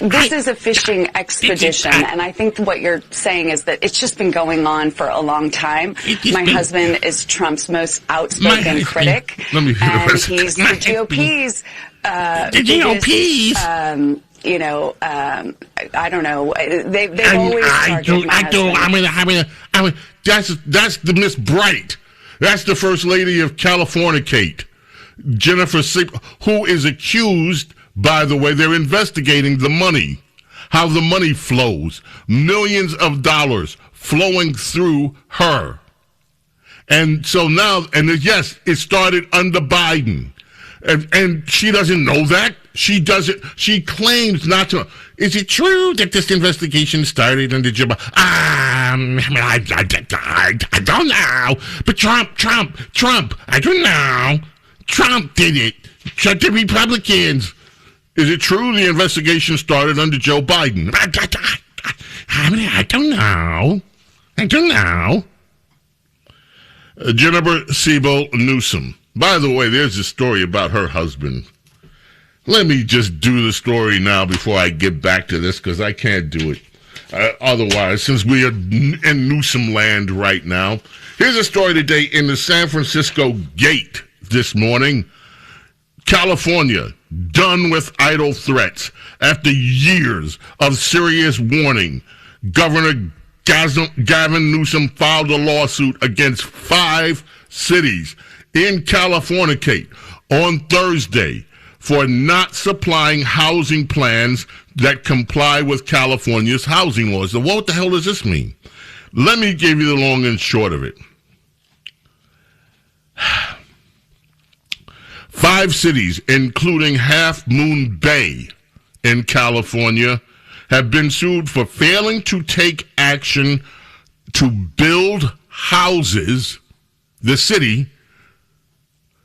This is a fishing expedition, and I think what you're saying is that it's just been going on for a long time. My husband is Trump's most outspoken critic, and he's the GOP's I don't know. They've always targeted my husband. That's the Miss Bright. That's the First Lady of Californicate, Jennifer Sleep, who is accused. By the way, they're investigating the money, how the money flows, millions of dollars flowing through her. And so now, and yes, it started under Biden. And she doesn't know that. She doesn't. She claims not to. Is it true that this investigation started under Joe Biden? I don't know. But Trump, I don't know. Trump did it. Shut the Republicans. Is it true the investigation started under Joe Biden? I don't know. Jennifer Siebel Newsom. By the way, there's a story about her husband. Let me just do the story now before I get back to this, because I can't do it otherwise, since we are in Newsom land right now. Here's a story today in the San Francisco Gate this morning. California, done with idle threats. After years of serious warning, Governor Gavin Newsom filed a lawsuit against 5 cities in California on Thursday for not supplying housing plans that comply with California's housing laws. So what the hell does this mean? Let me give you the long and short of it. 5 cities, including Half Moon Bay in California, have been sued for failing to take action to build houses, the city,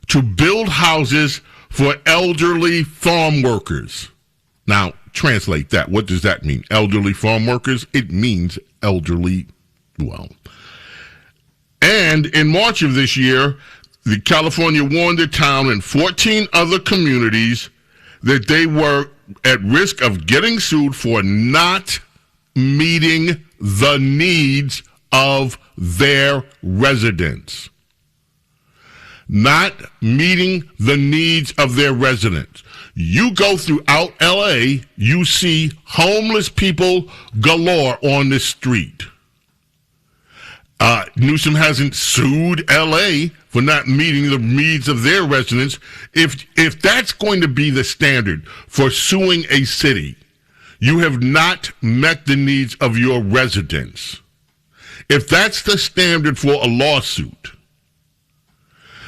to build houses for elderly farm workers. Now, translate that. What does that mean? Elderly farm workers? It means elderly, well. And in March of this year, the California warned the town and 14 other communities that they were at risk of getting sued for not meeting the needs of their residents. Not meeting the needs of their residents. You go throughout LA, you see homeless people galore on the street. Newsom hasn't sued LA for not meeting the needs of their residents. If that's going to be the standard for suing a city, you have not met the needs of your residents. If that's the standard for a lawsuit,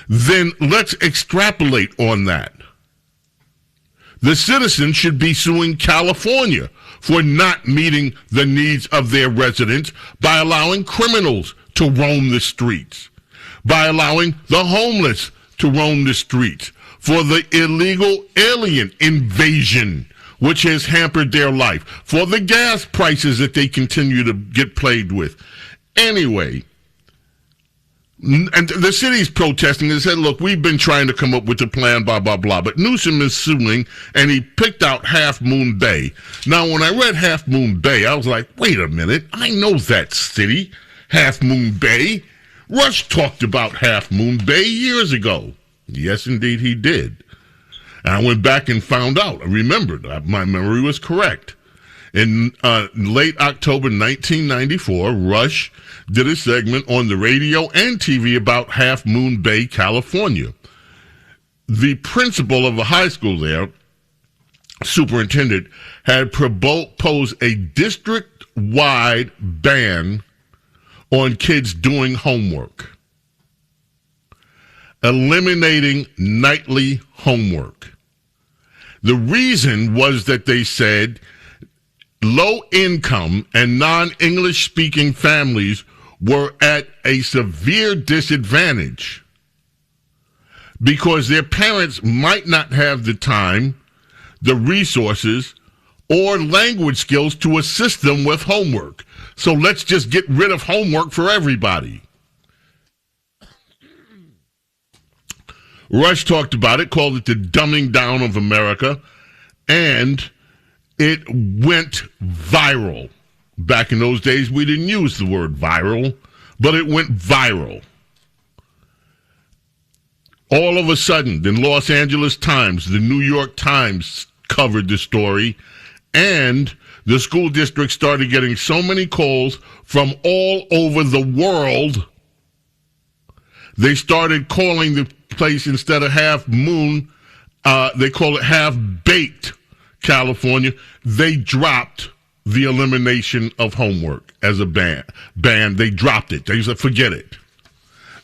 then let's extrapolate on that. The citizens should be suing California for not meeting the needs of their residents by allowing criminals to roam the streets, by allowing the homeless to roam the streets, for the illegal alien invasion, which has hampered their life, for the gas prices that they continue to get plagued with. Anyway, And the city's protesting and said, look, we've been trying to come up with a plan, blah, blah, blah. But Newsom is suing, and he picked out Half Moon Bay. Now, when I read Half Moon Bay, I was like, wait a minute. I know that city, Half Moon Bay. Rush talked about Half Moon Bay years ago. Yes, indeed, he did. And I went back and found out. I remembered. My memory was correct. In late October 1994, Rush did a segment on the radio and TV about Half Moon Bay, California. The principal of a high school there, superintendent, had proposed a district-wide ban on kids doing homework, eliminating nightly homework. The reason was that they said low-income and non-English speaking families were at a severe disadvantage because their parents might not have the time, the resources, or language skills to assist them with homework. So let's just get rid of homework for everybody. Rush talked about it, called it the dumbing down of America, and it went viral. Back in those days, we didn't use the word viral, but it went viral. All of a sudden, the Los Angeles Times, the New York Times covered the story, and the school district started getting so many calls from all over the world, they started calling the place, instead of Half Moon, they call it Half Baked California. They dropped the elimination of homework as a ban. They dropped it. They said, forget it.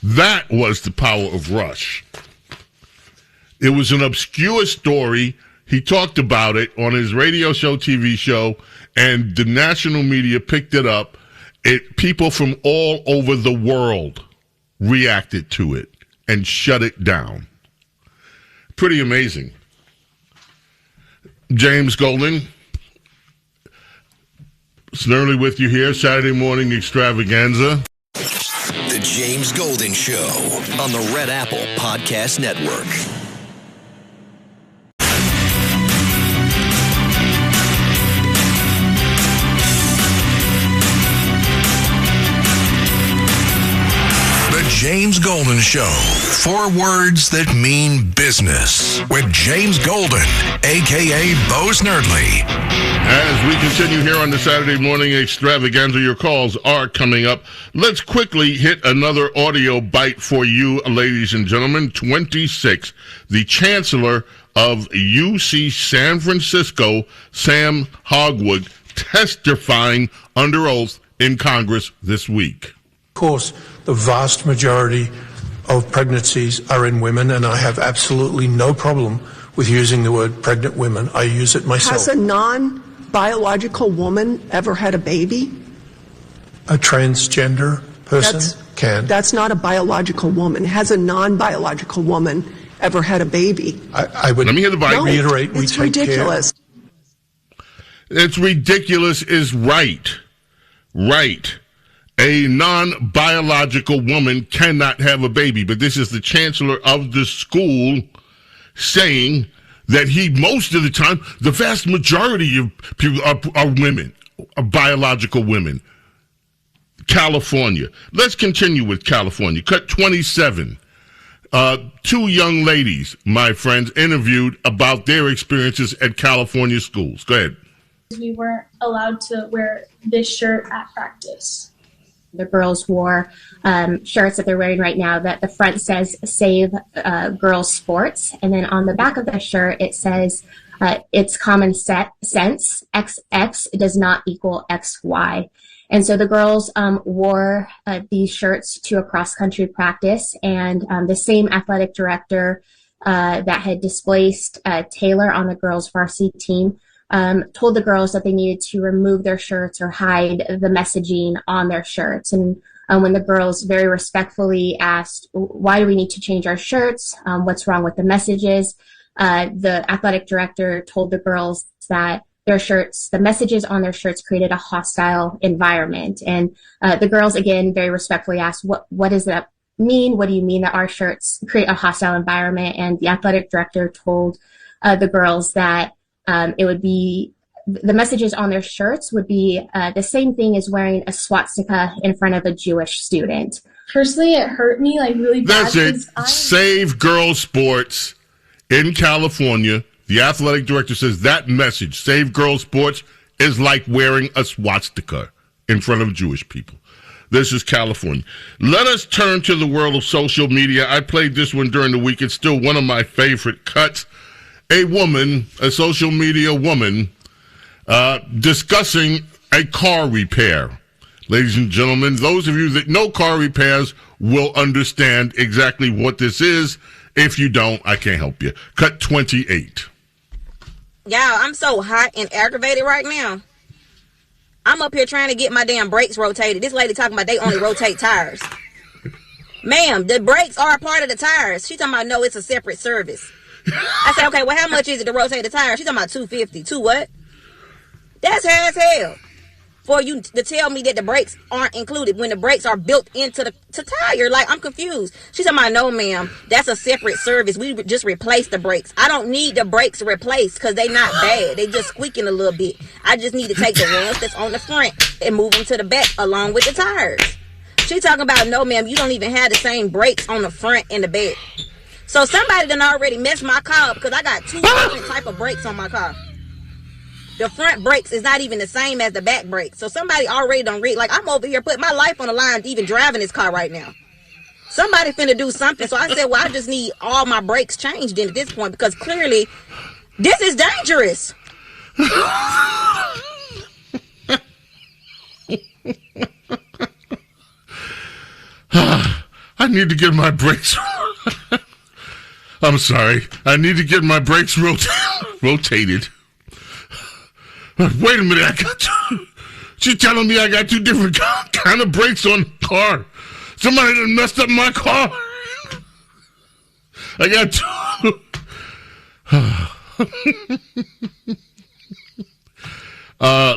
That was the power of Rush. It was an obscure story. He talked about it on his radio show, TV show, and the national media picked it up. People from all over the world reacted to it and shut it down. Pretty amazing. James Golden, Snerdly with you here, Saturday morning extravaganza. The James Golden Show on the Red Apple Podcast Network. The James Golden Show. 4 words that mean business with James Golden, a.k.a. Bo Snerdly. As we continue here on the Saturday morning extravaganza, your calls are coming up. Let's quickly hit another audio bite for you, ladies and gentlemen. 26, the Chancellor of UC San Francisco, Sam Hogwood, testifying under oath in Congress this week. Of course, the vast majority of pregnancies are in women, and I have absolutely no problem with using the word pregnant women. I use it myself. Has a non-biological woman ever had a baby? A transgender person can. That's not a biological woman. Has a non-biological woman ever had a baby? I would Let me hear the Bible. Reiterate, we it's take ridiculous. Care. It's ridiculous is right. Right. A non-biological woman cannot have a baby, but this is the chancellor of the school saying that most of the time, the vast majority of people are women, are biological women. California. Let's continue with California. Cut 27. 2 young ladies, my friends, interviewed about their experiences at California schools. Go ahead. We weren't allowed to wear this shirt at practice. The girls wore shirts that they're wearing right now that the front says Save Girls Sports. And then on the back of the shirt, it says it's common sense. XX does not equal XY. And so the girls wore these shirts to a cross-country practice. And the same athletic director that had displaced Taylor on the girls' varsity team told the girls that they needed to remove their shirts or hide the messaging on their shirts. And when the girls very respectfully asked, why do we need to change our shirts? What's wrong with the messages? The athletic director told the girls that their shirts, the messages on their shirts created a hostile environment. And the girls, again, very respectfully asked, what is that mean? What do you mean that our shirts create a hostile environment? And the athletic director told the girls that it would be, the messages on their shirts would be the same thing as wearing a swastika in front of a Jewish student. Personally, it hurt me like really bad. That's it. Save girls sports in California. The athletic director says that message, save girls sports, is like wearing a swastika in front of Jewish people. This is California. Let us turn to the world of social media. I played this one during the week. It's still one of my favorite cuts. A woman, a social media woman, discussing a car repair. Ladies and gentlemen, those of you that know car repairs will understand exactly what this is. If you don't, I can't help you. Cut 28. Y'all, I'm so hot and aggravated right now. I'm up here trying to get my damn brakes rotated. This lady talking about they only rotate tires. Ma'am, the brakes are a part of the tires. She talking about, no, it's a separate service. I said, okay, well, how much is it to rotate the tire? She talking about $250. Two what? That's high as hell. For you to tell me that the brakes aren't included when the brakes are built into the tire. Like, I'm confused. She's talking about, no, ma'am, that's a separate service. We just replace the brakes. I don't need the brakes replaced because they not bad. They just squeaking a little bit. I just need to take the ones that's on the front and move them to the back along with the tires. She's talking about, no, ma'am, you don't even have the same brakes on the front and the back. So somebody done already messed my car up because I got two different type of brakes on my car. The front brakes is not even the same as the back brakes. So somebody already done read. Like, I'm over here putting my life on the line even driving this car right now. Somebody finna do something. So I said, well, I just need all my brakes changed in at this point because clearly this is dangerous. I need to get my brakes. I'm sorry. I need to get my brakes rotated. Wait a minute, she's telling me I got two different kind of brakes on the car. Somebody done messed up my car. I got two.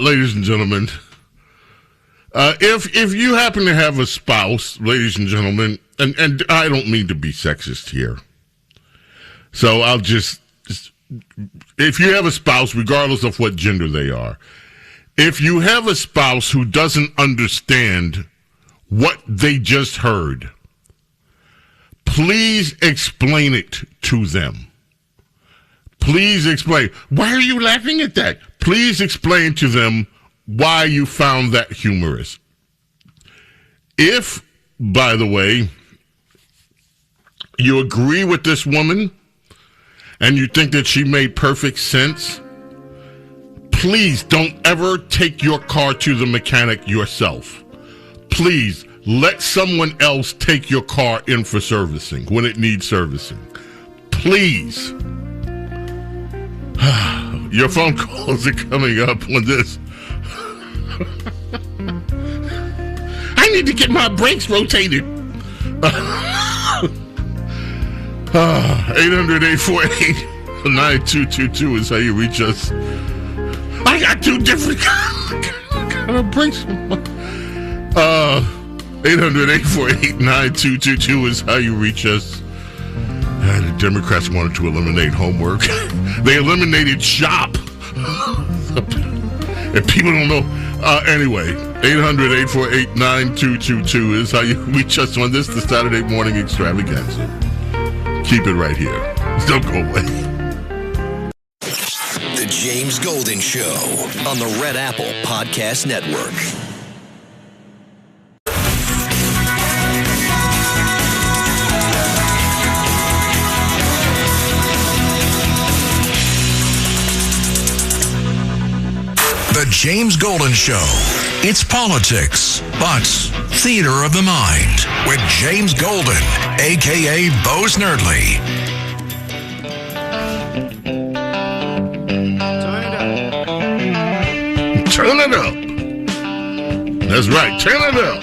Ladies and gentlemen, if you happen to have a spouse, ladies and gentlemen, and I don't mean to be sexist here, so I'll just if you have a spouse, regardless of what gender they are, if you have a spouse who doesn't understand what they just heard, please explain it to them. Please explain. Why are you laughing at that? Please explain to them why you found that humorous. If, by the way, you agree with this woman, and you think that she made perfect sense, please don't ever take your car to the mechanic yourself. Please let someone else take your car in for servicing when it needs servicing. Please. Your phone calls are coming up on this. I need to get my brakes rotated. 800-848-9222 is how you reach us. I got two different kind of brakes. 800-848-9222 is how you reach us. The Democrats wanted to eliminate homework. They eliminated shop. And people don't know. Anyway, 800-848-9222 is how you reach us on this, the Saturday morning extravaganza. Keep it right here. Don't go away. The James Golden Show on the Red Apple Podcast Network. The James Golden Show. It's politics, but theater of the mind with James Golden, a.k.a. Bo Snerdley. Turn it up. That's right, turn it up.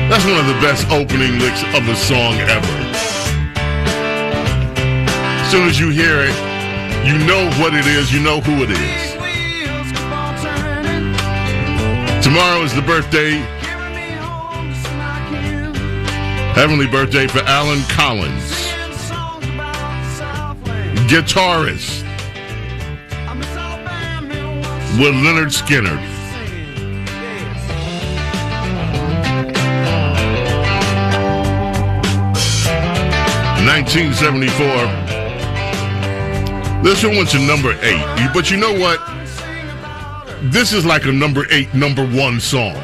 That's one of the best opening licks of a song ever. As soon as you hear it, you know what it is, you know who it is. Tomorrow is the birthday Heavenly birthday for Alan Collins, guitarist with Leonard Skinner. In 1974. This one went to number 8. But you know what? This is like a number 8, number 1 song.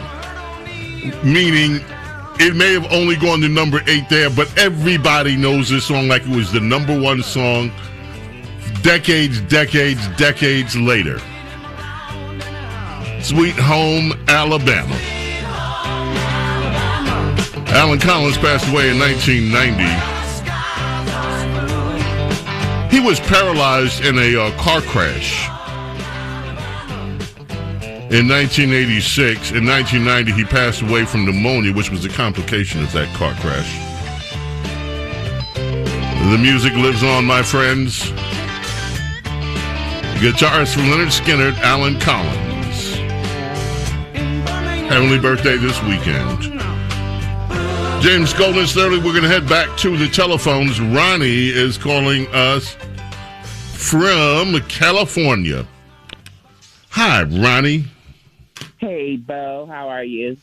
Meaning, it may have only gone to number 8 there, but everybody knows this song like it was the number 1 song decades later. Sweet Home Alabama. Alan Collins passed away in 1990. He was paralyzed in a car crash in 1986. In 1990, he passed away from pneumonia, which was a complication of that car crash. The music lives on, my friends. Guitarist from Leonard Skinner, Alan Collins. Heavenly birthday this weekend. James Golden, thirdly, we're going to head back to the telephones. Ronnie is calling us from California. Hi, Ronnie. Hey, Bo. How are you?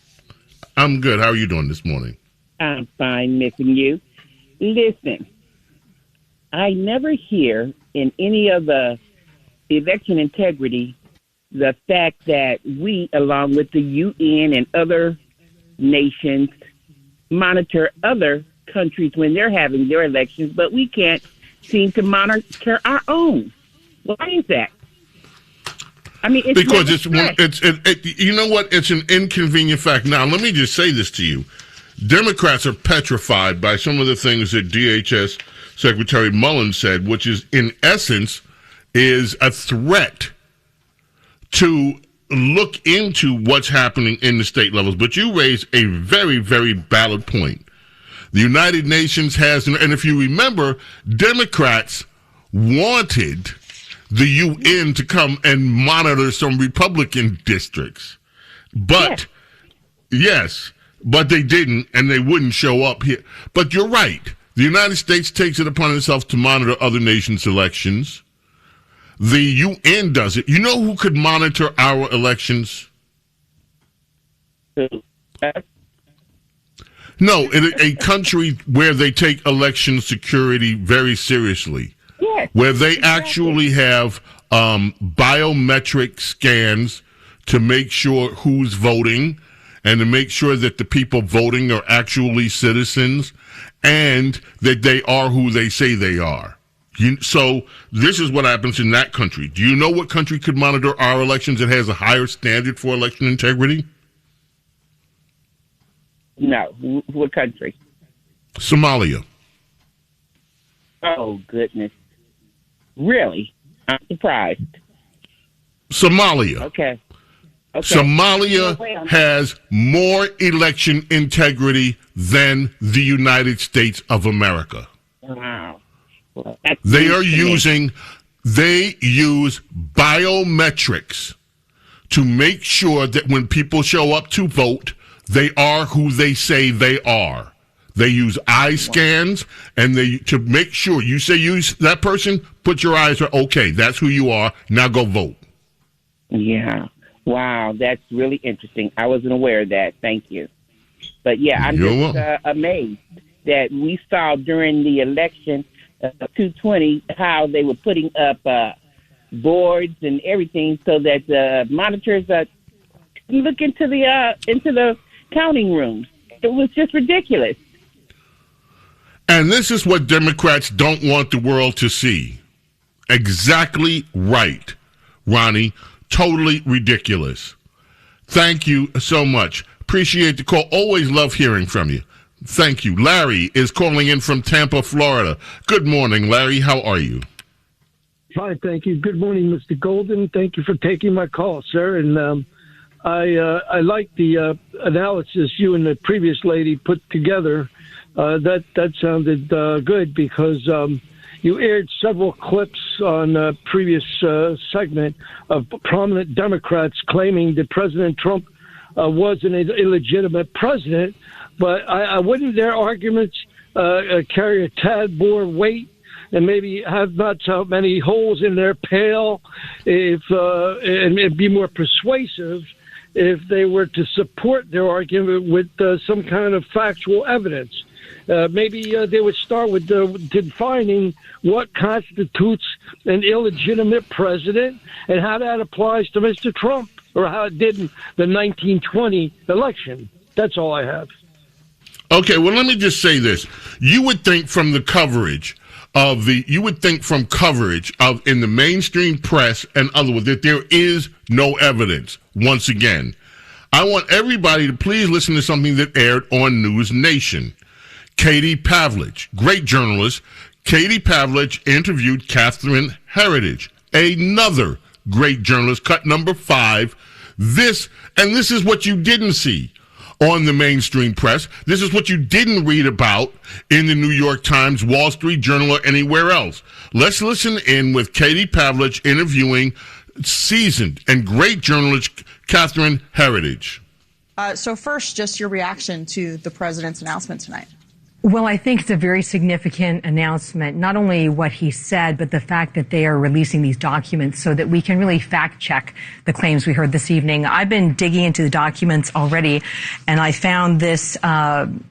I'm good. How are you doing this morning? I'm fine, missing you. Listen, I never hear in any of the election integrity the fact that we, along with the UN and other nations, monitor other countries when they're having their elections, but we can't seem to monitor our own. Why is that? I mean, it's because it's you know what? It's an inconvenient fact. Now, let me just say this to you: Democrats are petrified by some of the things that DHS Secretary Mullen said, which is, in essence, is a threat to look into what's happening in the state levels. But you raise a very, very valid point. The United Nations has, and if you remember, Democrats wanted the UN to come and monitor some Republican districts. But, yes, but they didn't, and they wouldn't show up here. But you're right. The United States takes it upon itself to monitor other nations' elections. The UN does it. You know who could monitor our elections? No, in a country where they take election security very seriously, where they actually have biometric scans to make sure who's voting and to make sure that the people voting are actually citizens and that they are who they say they are. So this is what happens in that country. Do you know what country could monitor our elections that has a higher standard for election integrity? No. What country? Somalia. Oh, goodness. Really? I'm surprised. Somalia. Okay. Somalia has more election integrity than the United States of America. Wow. Well, they use biometrics to make sure that when people show up to vote, they are who they say they are. They use eye scans and to make sure you say use that person, put your eyes on, okay, that's who you are. Now go vote. Yeah. Wow, that's really interesting. I wasn't aware of that. Thank you. But yeah, I'm just amazed that we saw during the election 220 how they were putting up boards and everything so that the monitors look into the counting rooms. It was just ridiculous. And this is what Democrats don't want the world to see. Exactly right, Ronnie. Totally ridiculous. Thank you so much. Appreciate the call. Always love hearing from you. Thank you. Larry is calling in from Tampa, Florida. Good morning, Larry. How are you? Fine, thank you. Good morning, Mr. Golden. Thank you for taking my call, sir. And I like the analysis you and the previous lady put together. That sounded good because you aired several clips on a previous segment of prominent Democrats claiming that President Trump was an illegitimate president. But wouldn't their arguments carry a tad more weight and maybe have not so many holes in their pail and be more persuasive if they were to support their argument with some kind of factual evidence? Maybe they would start with defining what constitutes an illegitimate president and how that applies to Mr. Trump, or how it did in the 1920 election. That's all I have. Okay, well, let me just say this. You would think from the coverage in the mainstream press and otherwise that there is no evidence. Once again, I want everybody to please listen to something that aired on News Nation. Katie Pavlich, great journalist, Katie Pavlich interviewed Catherine Heritage, another great journalist, cut number 5. This is what you didn't see on the mainstream press. This is what you didn't read about in the New York Times, Wall Street Journal, or anywhere else. Let's listen in with Katie Pavlich interviewing seasoned and great journalist Catherine Heritage. So first, just your reaction to the president's announcement tonight. Well, I think it's a very significant announcement, not only what he said, but the fact that they are releasing these documents so that we can really fact check the claims we heard this evening. I've been digging into the documents already, and I found this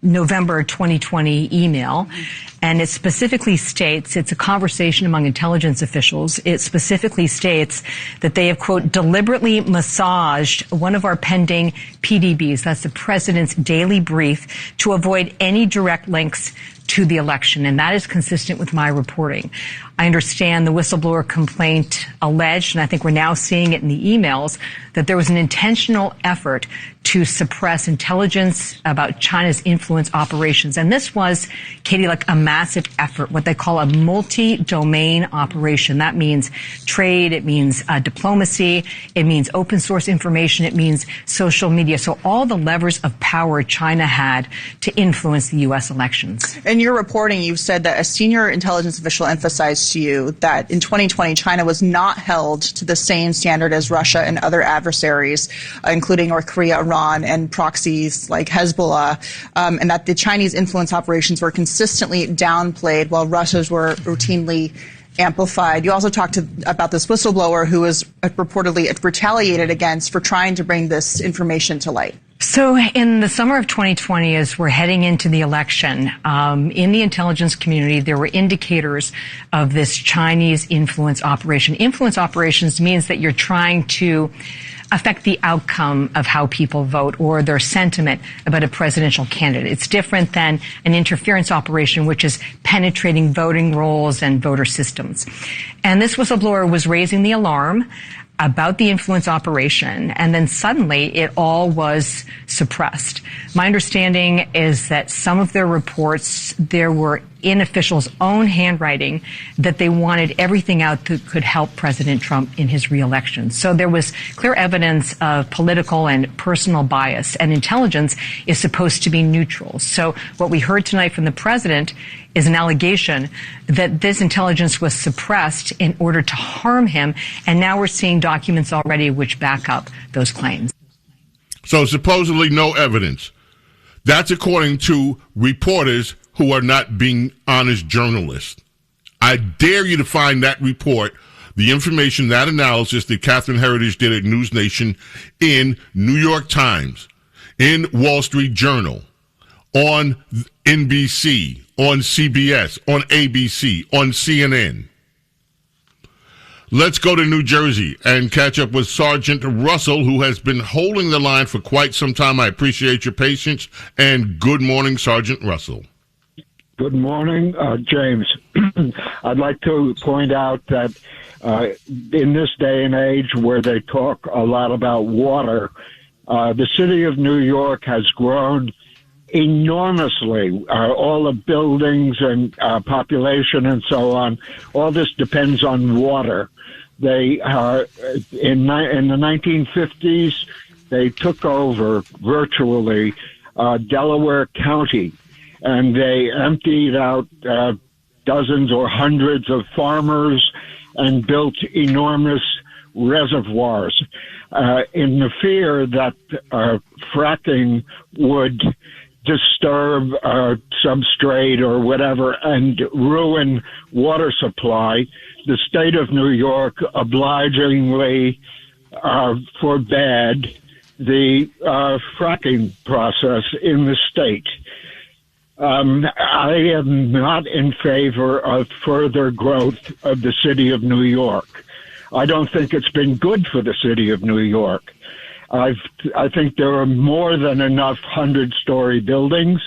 November 2020 email. And it specifically states, it's a conversation among intelligence officials. It specifically states that they have, quote, deliberately massaged one of our pending PDBs, that's the president's daily brief, to avoid any direct links to the election. And that is consistent with my reporting. I understand the whistleblower complaint alleged, and I think we're now seeing it in the emails, that there was an intentional effort to suppress intelligence about China's influence operations. And this was, Katie, like a massive effort, what they call a multi-domain operation. That means trade, it means diplomacy, it means open source information, it means social media. So all the levers of power China had to influence the U.S. elections. In your reporting, you've said that a senior intelligence official emphasized to you that in 2020, China was not held to the same standard as Russia and other adversaries, including North Korea, Iran, and proxies like Hezbollah, and that the Chinese influence operations were consistently downplayed while Russia's were routinely amplified. You also talked about this whistleblower who was reportedly retaliated against for trying to bring this information to light. So in the summer of 2020, as we're heading into the election, in the intelligence community, there were indicators of this Chinese influence operation. Influence operations means that you're trying to affect the outcome of how people vote or their sentiment about a presidential candidate. It's different than an interference operation, which is penetrating voting rolls and voter systems. And this whistleblower was raising the alarm about the influence operation, and then suddenly it all was suppressed. My understanding is that some of their reports, there were in officials' own handwriting that they wanted everything out that could help President Trump in his reelection. So there was clear evidence of political and personal bias, and intelligence is supposed to be neutral. So what we heard tonight from the president is an allegation that this intelligence was suppressed in order to harm him, and now we're seeing documents already which back up those claims. So supposedly no evidence. That's according to reporters who are not being honest journalists. I dare you to find that report, the information, that analysis that Catherine Heritage did at News Nation, in New York Times, in Wall Street Journal, on NBC, on CBS, on ABC, on CNN. Let's go to New Jersey and catch up with Sergeant Russell, who has been holding the line for quite some time. I appreciate your patience, and good morning, Sergeant Russell. Good morning, James. I'd like to point out that in this day and age where they talk a lot about water, the city of New York has grown enormously. All the buildings and population and so on, all this depends on water. They in the 1950s, they took over virtually Delaware County, and they emptied out dozens or hundreds of farmers and built enormous reservoirs in the fear that fracking would disturb substrate or whatever and ruin water supply, the state of New York obligingly forbade the fracking process in the state. I am not in favor of further growth of the city of New York. I don't think it's been good for the city of New York. I think there are more than enough 100-story buildings.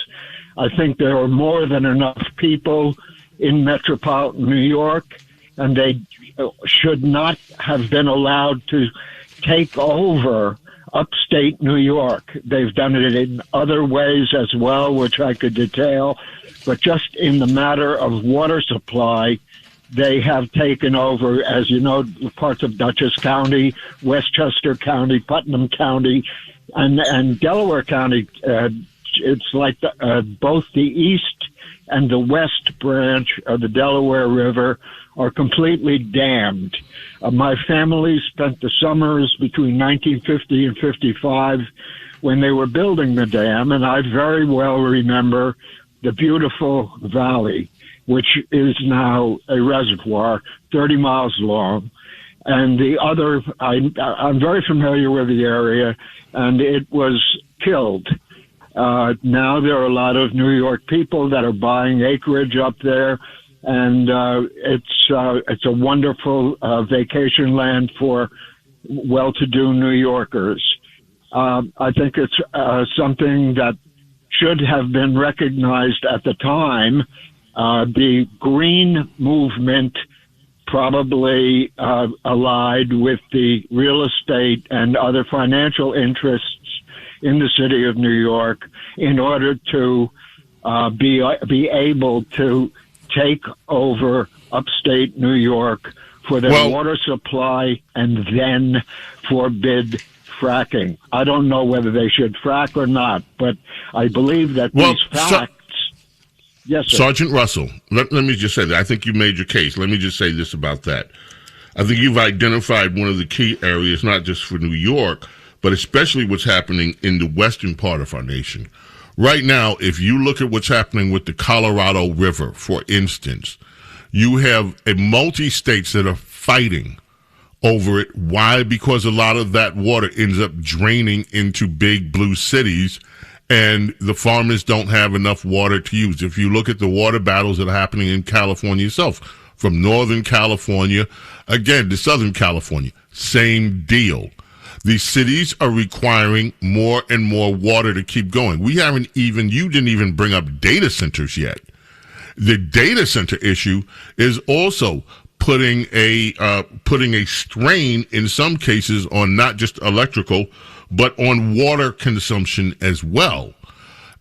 I think there are more than enough people in metropolitan New York, and they should not have been allowed to take over upstate New York. They've done it in other ways as well, which I could detail, but just in the matter of water supply, they have taken over, as you know, parts of Dutchess County, Westchester County, Putnam County, and Delaware County. It's like both the east and the west branch of the Delaware River are completely dammed. My family spent the summers between 1950 and 55 when they were building the dam, and I very well remember the beautiful valley, which is now a reservoir 30 miles long. And the other, I'm very familiar with the area, and it was killed. Now there are a lot of New York people that are buying acreage up there, and it's a wonderful vacation land for well-to-do New Yorkers. I think it's something that should have been recognized at the time. The green movement probably allied with the real estate and other financial interests in the city of New York in order to be able to take over upstate New York for their water supply and then forbid fracking. I don't know whether they should frack or not, but I believe that these facts... Yes, sir. Sergeant Russell, let me just say that. I think you made your case. Let me just say this about that. I think you've identified one of the key areas, not just for New York, but especially what's happening in the western part of our nation. Right now, if you look at what's happening with the Colorado River, for instance, you have multi-states that are fighting over it. Why? Because a lot of that water ends up draining into big blue cities, and the farmers don't have enough water to use. If you look at the water battles that are happening in California itself, from Northern California, again, to Southern California, same deal. These cities are requiring more and more water to keep going. You didn't even bring up data centers yet. The data center issue is also putting a strain in some cases on not just electrical, but on water consumption as well.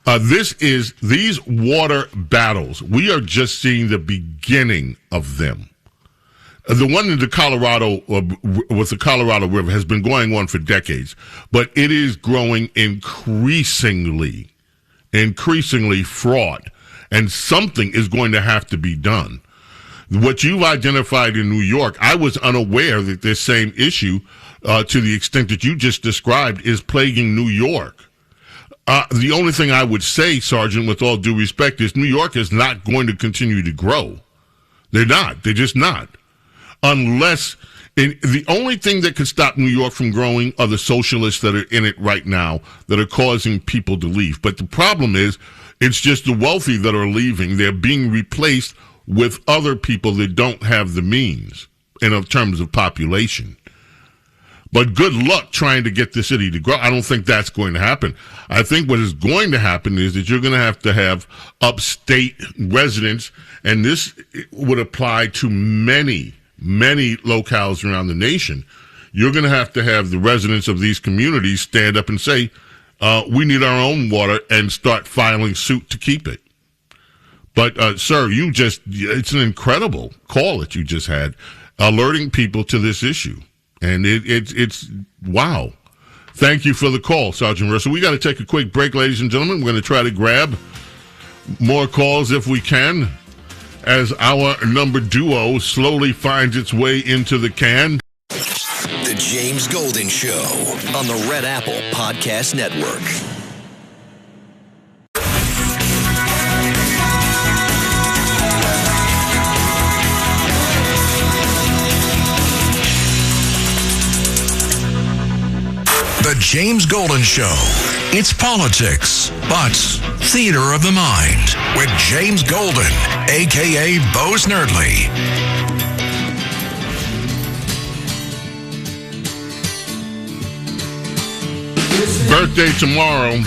These water battles, we are just seeing the beginning of them. The one in the Colorado, with the Colorado River, has been going on for decades, but it is growing increasingly fraught, and something is going to have to be done. What you've identified in New York, I was unaware that this same issue, to the extent that you just described, is plaguing New York. The only thing I would say, Sergeant, with all due respect, is New York is not going to continue to grow. They're not. They're just not. Unless the only thing that could stop New York from growing are the socialists that are in it right now that are causing people to leave. But the problem is, it's just the wealthy that are leaving. They're being replaced with other people that don't have the means in terms of population. But good luck trying to get the city to grow. I don't think that's going to happen. I think what is going to happen is that you're going to have upstate residents, and this would apply to many locales around the nation. You're going to have the residents of these communities stand up and say, we need our own water, and start filing suit to keep it. But, sir, it's an incredible call that you just had, alerting people to this issue. And it's wow. Thank you for the call, Sergeant Russell. We got to take a quick break, ladies and gentlemen. We're going to try to grab more calls if we can, as our number duo slowly finds its way into the can. The James Golden Show on the Red Apple Podcast Network. James Golden Show. It's politics, but theater of the mind with James Golden, a.k.a. Bo Snerdley. Birthday tomorrow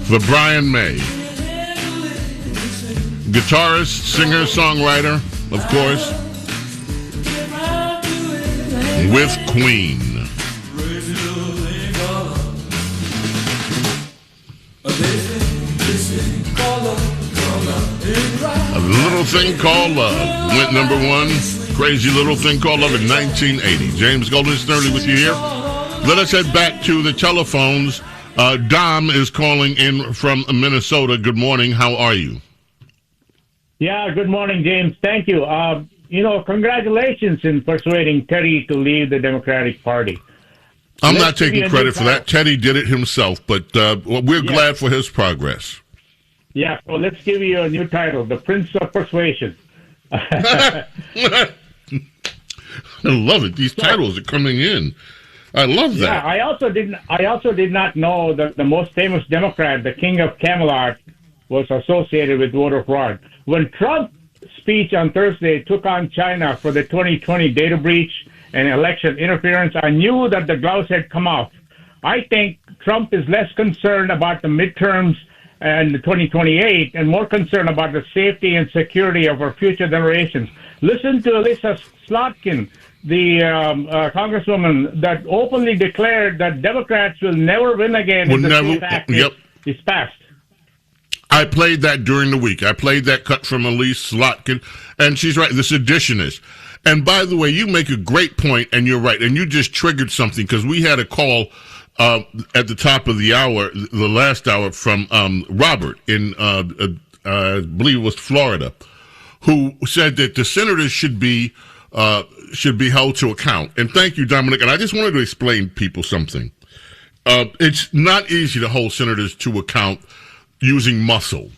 for Brian May. Guitarist, singer, songwriter, of course, with Queen. A Little Thing Called Love went number one. Crazy Little Thing Called Love in 1980. James Golden Snerdley with you here. Let us head back to the telephones. Dom is calling in from Minnesota. Good morning. How are you? Yeah, good morning, James. Thank you. Congratulations in persuading Teddy to leave the Democratic Party. I'm not taking credit for that. Teddy did it himself, but we're glad for his progress. Yeah, so let's give you a new title, The Prince of Persuasion. I love it. These titles are coming in. I love that. Yeah, I also did not know that the most famous Democrat, the King of Camelot, was associated with voter fraud. When Trump's speech on Thursday took on China for the 2020 data breach and election interference, I knew that the gloves had come off. I think Trump is less concerned about the midterms and the 2028 and more concerned about the safety and security of our future generations. Listen to Alyssa Slotkin, the congresswoman that openly declared that Democrats will never win again if the SAFE Act is passed. I played that during the week. I played that cut from Elise Slotkin, and she's right, the seditionist. And by the way, you make a great point, and you're right, and you just triggered something, because we had a call at the top of the hour, the last hour, from Robert in, I believe it was Florida, who said that the senators should be held to account. And thank you, Dominic. And I just wanted to explain people something. It's not easy to hold senators to account using muscle,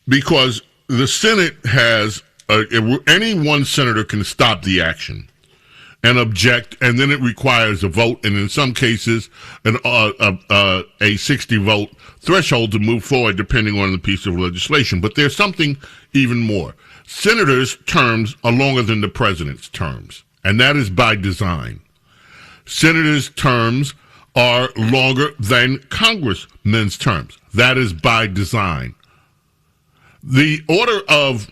because the Senate has any one senator can stop the action and object, and then it requires a vote, and in some cases a 60 vote threshold to move forward, depending on the piece of legislation. But there's something even more. Senators' terms are longer than the president's terms, and that is by design. Senators' terms are longer than congressmen's terms. That is by design. The order of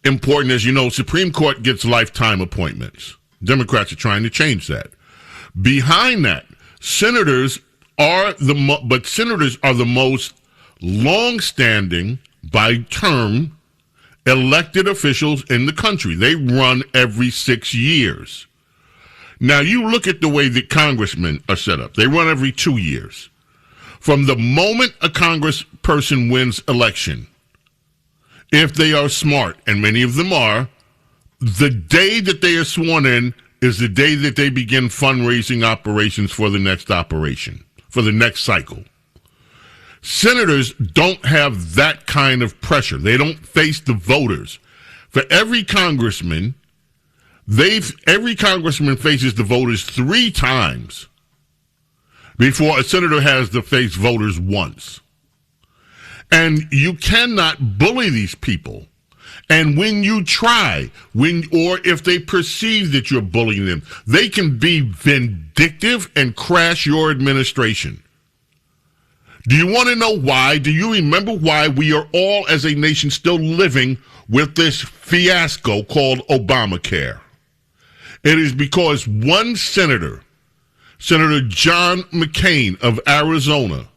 importance, as you know, Supreme Court gets lifetime appointments. Democrats are trying to change that. Behind that, senators are the most long-standing, by term, elected officials in the country. They run every 6 years. Now, you look at the way that congressmen are set up. They run every 2 years. From the moment a congressperson wins election, if they are smart, and many of them are, the day that they are sworn in is the day that they begin fundraising operations for the next operation, for the next cycle. Senators don't have that kind of pressure. They don't face the voters. For every congressman, every congressman faces the voters 3 times before a senator has to face voters once. And you cannot bully these people. And when you try, or if they perceive that you're bullying them, they can be vindictive and crash your administration. Do you want to know why? Do you remember why we are all, as a nation, still living with this fiasco called Obamacare? It is because one senator, Senator John McCain of Arizona,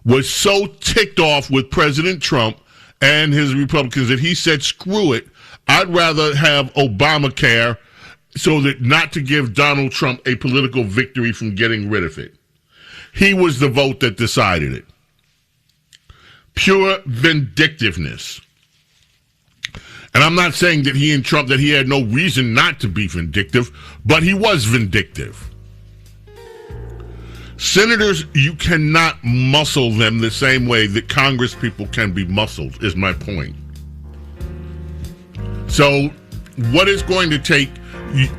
was so ticked off with President Trump and his Republicans that he said, screw it, I'd rather have Obamacare so that not to give Donald Trump a political victory from getting rid of it. He was the vote that decided it. Pure vindictiveness. And I'm not saying that he and Trump, that he had no reason not to be vindictive, but he was vindictive. Senators, you cannot muscle them the same way that Congress people can be muscled, is my point. So what it's going to take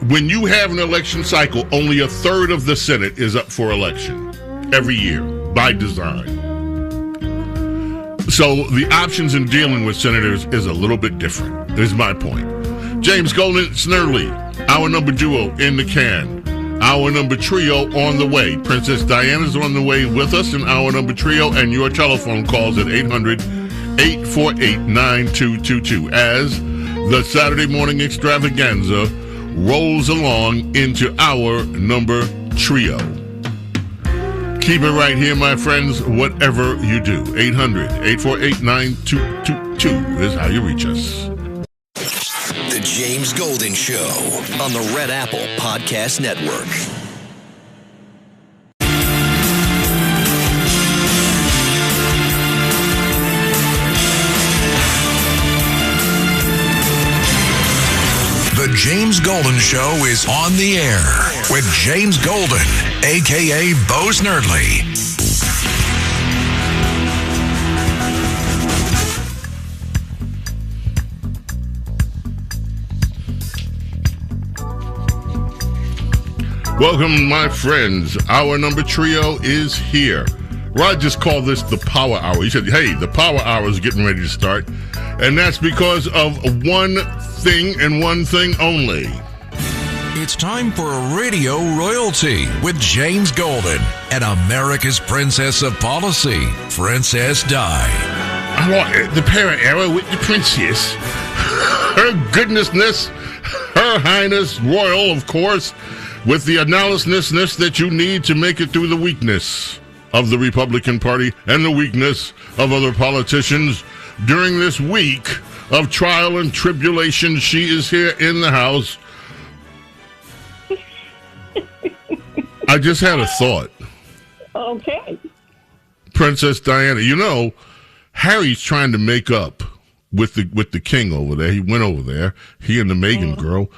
when you have an election cycle, only a third of the Senate is up for election every year by design. So the options in dealing with senators is a little bit different, is my point. James Golden, Snerdley, our number duo in the can. Our number trio on the way. Princess Diana's on the way with us in our number trio, and your telephone calls at 800-848-9222 as the Saturday morning extravaganza rolls along into our number trio. Keep it right here, my friends, whatever you do. 800-848-9222 is how you reach us. The James Golden Show on the Red Apple Podcast Network. The James Golden Show is on the air with James Golden, a.k.a. Bo Snerdley. Welcome, my friends. Our number trio is here. Rod just called this the Power Hour. He said, hey, the Power Hour is getting ready to start. And that's because of one thing and one thing only. It's time for Radio Royalty with James Golden and America's Princess of Policy, Princess Di. I want the Power Hour with the Princess. Her goodnessness, Her Highness Royal, of course, with the analysisness that you need to make it through the weakness of the Republican Party and the weakness of other politicians. During this week of trial and tribulation, she is here in the house. I just had a thought. Okay. Princess Diana, you know, Harry's trying to make up with the king over there. He went over there. He and the Meghan girl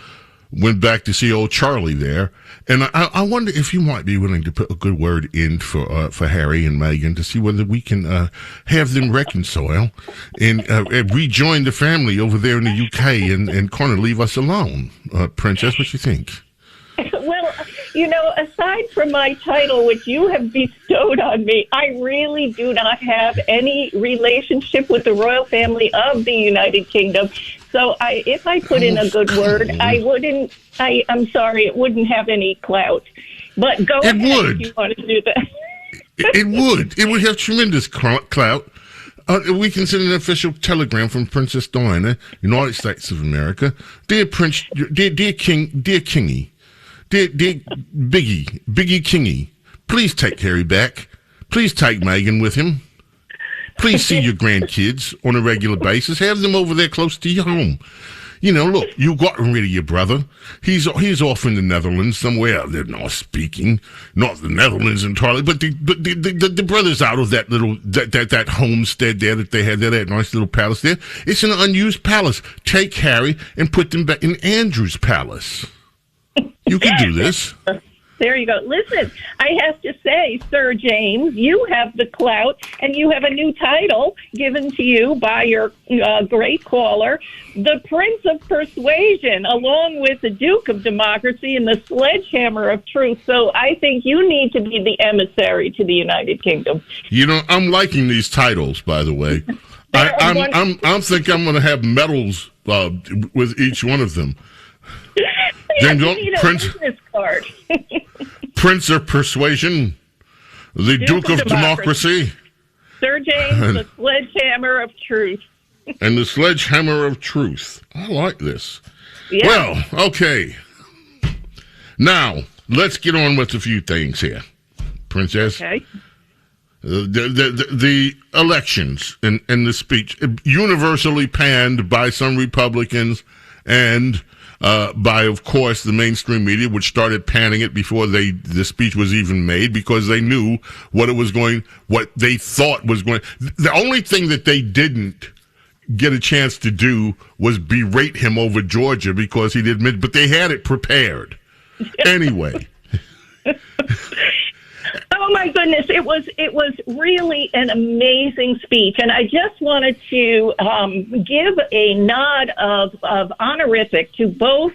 went back to see old Charlie there. And I wonder if you might be willing to put a good word in for Harry and Meghan to see whether we can have them reconcile and rejoin the family over there in the UK and kind of leave us alone. Princess, what you think? Well, you know, aside from my title, which you have bestowed on me, I really do not have any relationship with the royal family of the United Kingdom. So if I put in a good word, I'm sorry, it wouldn't have any clout. But go ahead if you want to do that. It would. It would have tremendous clout. We can send an official telegram from Princess Diana, United States of America. Dear Prince, dear Kingy, dear Biggie Kingy, please take Harry back. Please take Meghan with him. Please see your grandkids on a regular basis. Have them over there close to your home. You know, look, you got rid of your brother. He's off in the Netherlands somewhere. They're not speaking, not the Netherlands entirely, but the brother's out of that little that homestead there that they had there, that nice little palace there. It's an unused palace. Take Harry and put them back in Andrew's palace. You can do this. There you go. Listen, I have to say, Sir James, you have the clout, and you have a new title given to you by your great caller, the Prince of Persuasion, along with the Duke of Democracy and the Sledgehammer of Truth. So I think you need to be the emissary to the United Kingdom. You know, I'm liking these titles, by the way. I'm think I'm going to have medals with each one of them. Then you need a business card. Prince of Persuasion, the Duke of Democracy. Sir James, the Sledgehammer of Truth. And the Sledgehammer of Truth. I like this. Yeah. Well, okay. Now, let's get on with a few things here, Princess. Okay. The elections and the speech, universally panned by some Republicans and by, of course, the mainstream media, which started panning it before the speech was even made, because they knew what they thought was going. The only thing that they didn't get a chance to do was berate him over Georgia because he didn't, but they had it prepared. Anyway. Oh my goodness, it was really an amazing speech, and I just wanted to give a nod of honorific to both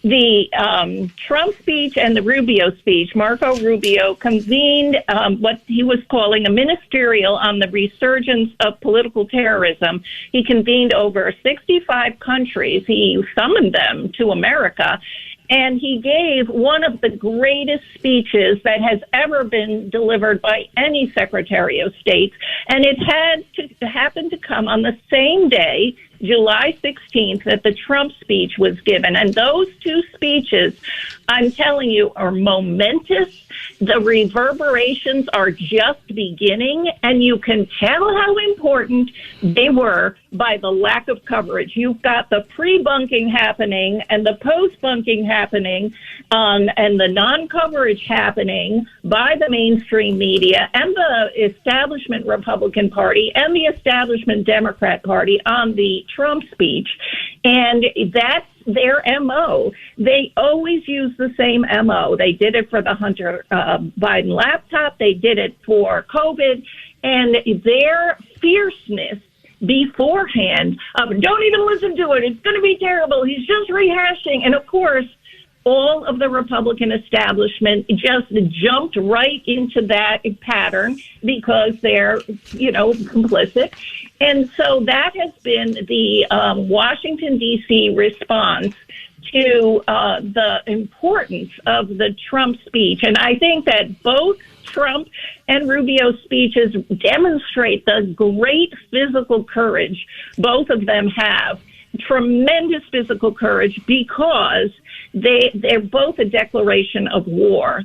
the Trump speech and the Rubio speech, Marco Rubio convened what he was calling a ministerial on the resurgence of political terrorism. He convened over 65 countries. He summoned them to America. And he gave one of the greatest speeches that has ever been delivered by any Secretary of State. And it had to happen to come on the same day, July 16th, that the Trump speech was given. And those two speeches, I'm telling you, are momentous. The reverberations are just beginning, and you can tell how important they were by the lack of coverage. You've got the pre-bunking happening and the post-bunking happening, and the non-coverage happening by the mainstream media and the establishment Republican Party and the establishment Democrat Party on the Trump speech. And that's their MO. They always use the same MO. They did it for the Hunter Biden laptop. They did it for COVID. And their fierceness beforehand of don't even listen to it. It's going to be terrible. He's just rehashing. And of course, all of the Republican establishment just jumped right into that pattern because they're, complicit. And so that has been the Washington, D.C. response to the importance of the Trump speech. And I think that both Trump and Rubio's speeches demonstrate the great physical courage both of them have. Tremendous physical courage because they're both a declaration of war.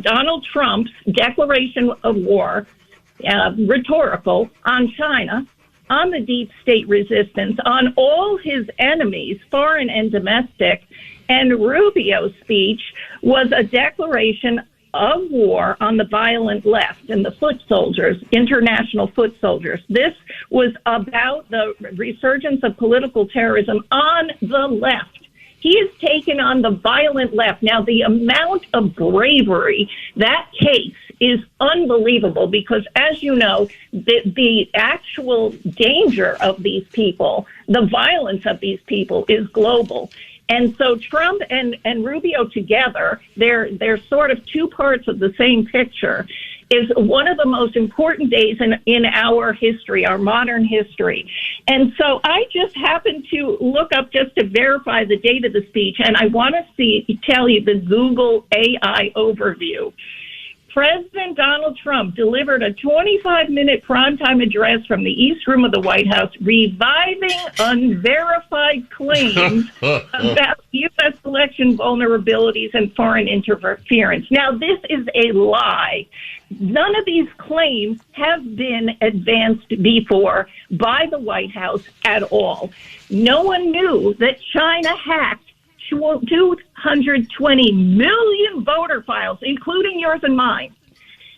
Donald Trump's declaration of war, rhetorical, on China, on the deep state resistance, on all his enemies, foreign and domestic, and Rubio's speech was a declaration of war on the violent left and the foot soldiers, international foot soldiers. This was about the resurgence of political terrorism on the left. He has taken on the violent left. Now, the amount of bravery that takes is unbelievable because, as you know, the actual danger of these people, the violence of these people is global. And so Trump and Rubio together, they're sort of two parts of the same picture, is one of the most important days in our history, our modern history. And so I just happened to look up just to verify the date of the speech, and I want to tell you the Google AI overview. President Donald Trump delivered a 25-minute primetime address from the East Room of the White House, reviving unverified claims about U.S. election vulnerabilities and foreign interference. Now, this is a lie. None of these claims have been advanced before by the White House at all. No one knew that China hacked 220 million voter files, including yours and mine.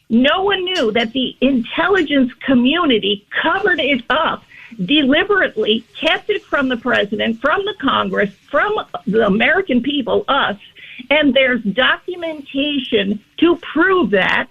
No one knew that the intelligence community covered it up, deliberately kept it from the president, from the Congress, from the American people, us, and there's documentation to prove that.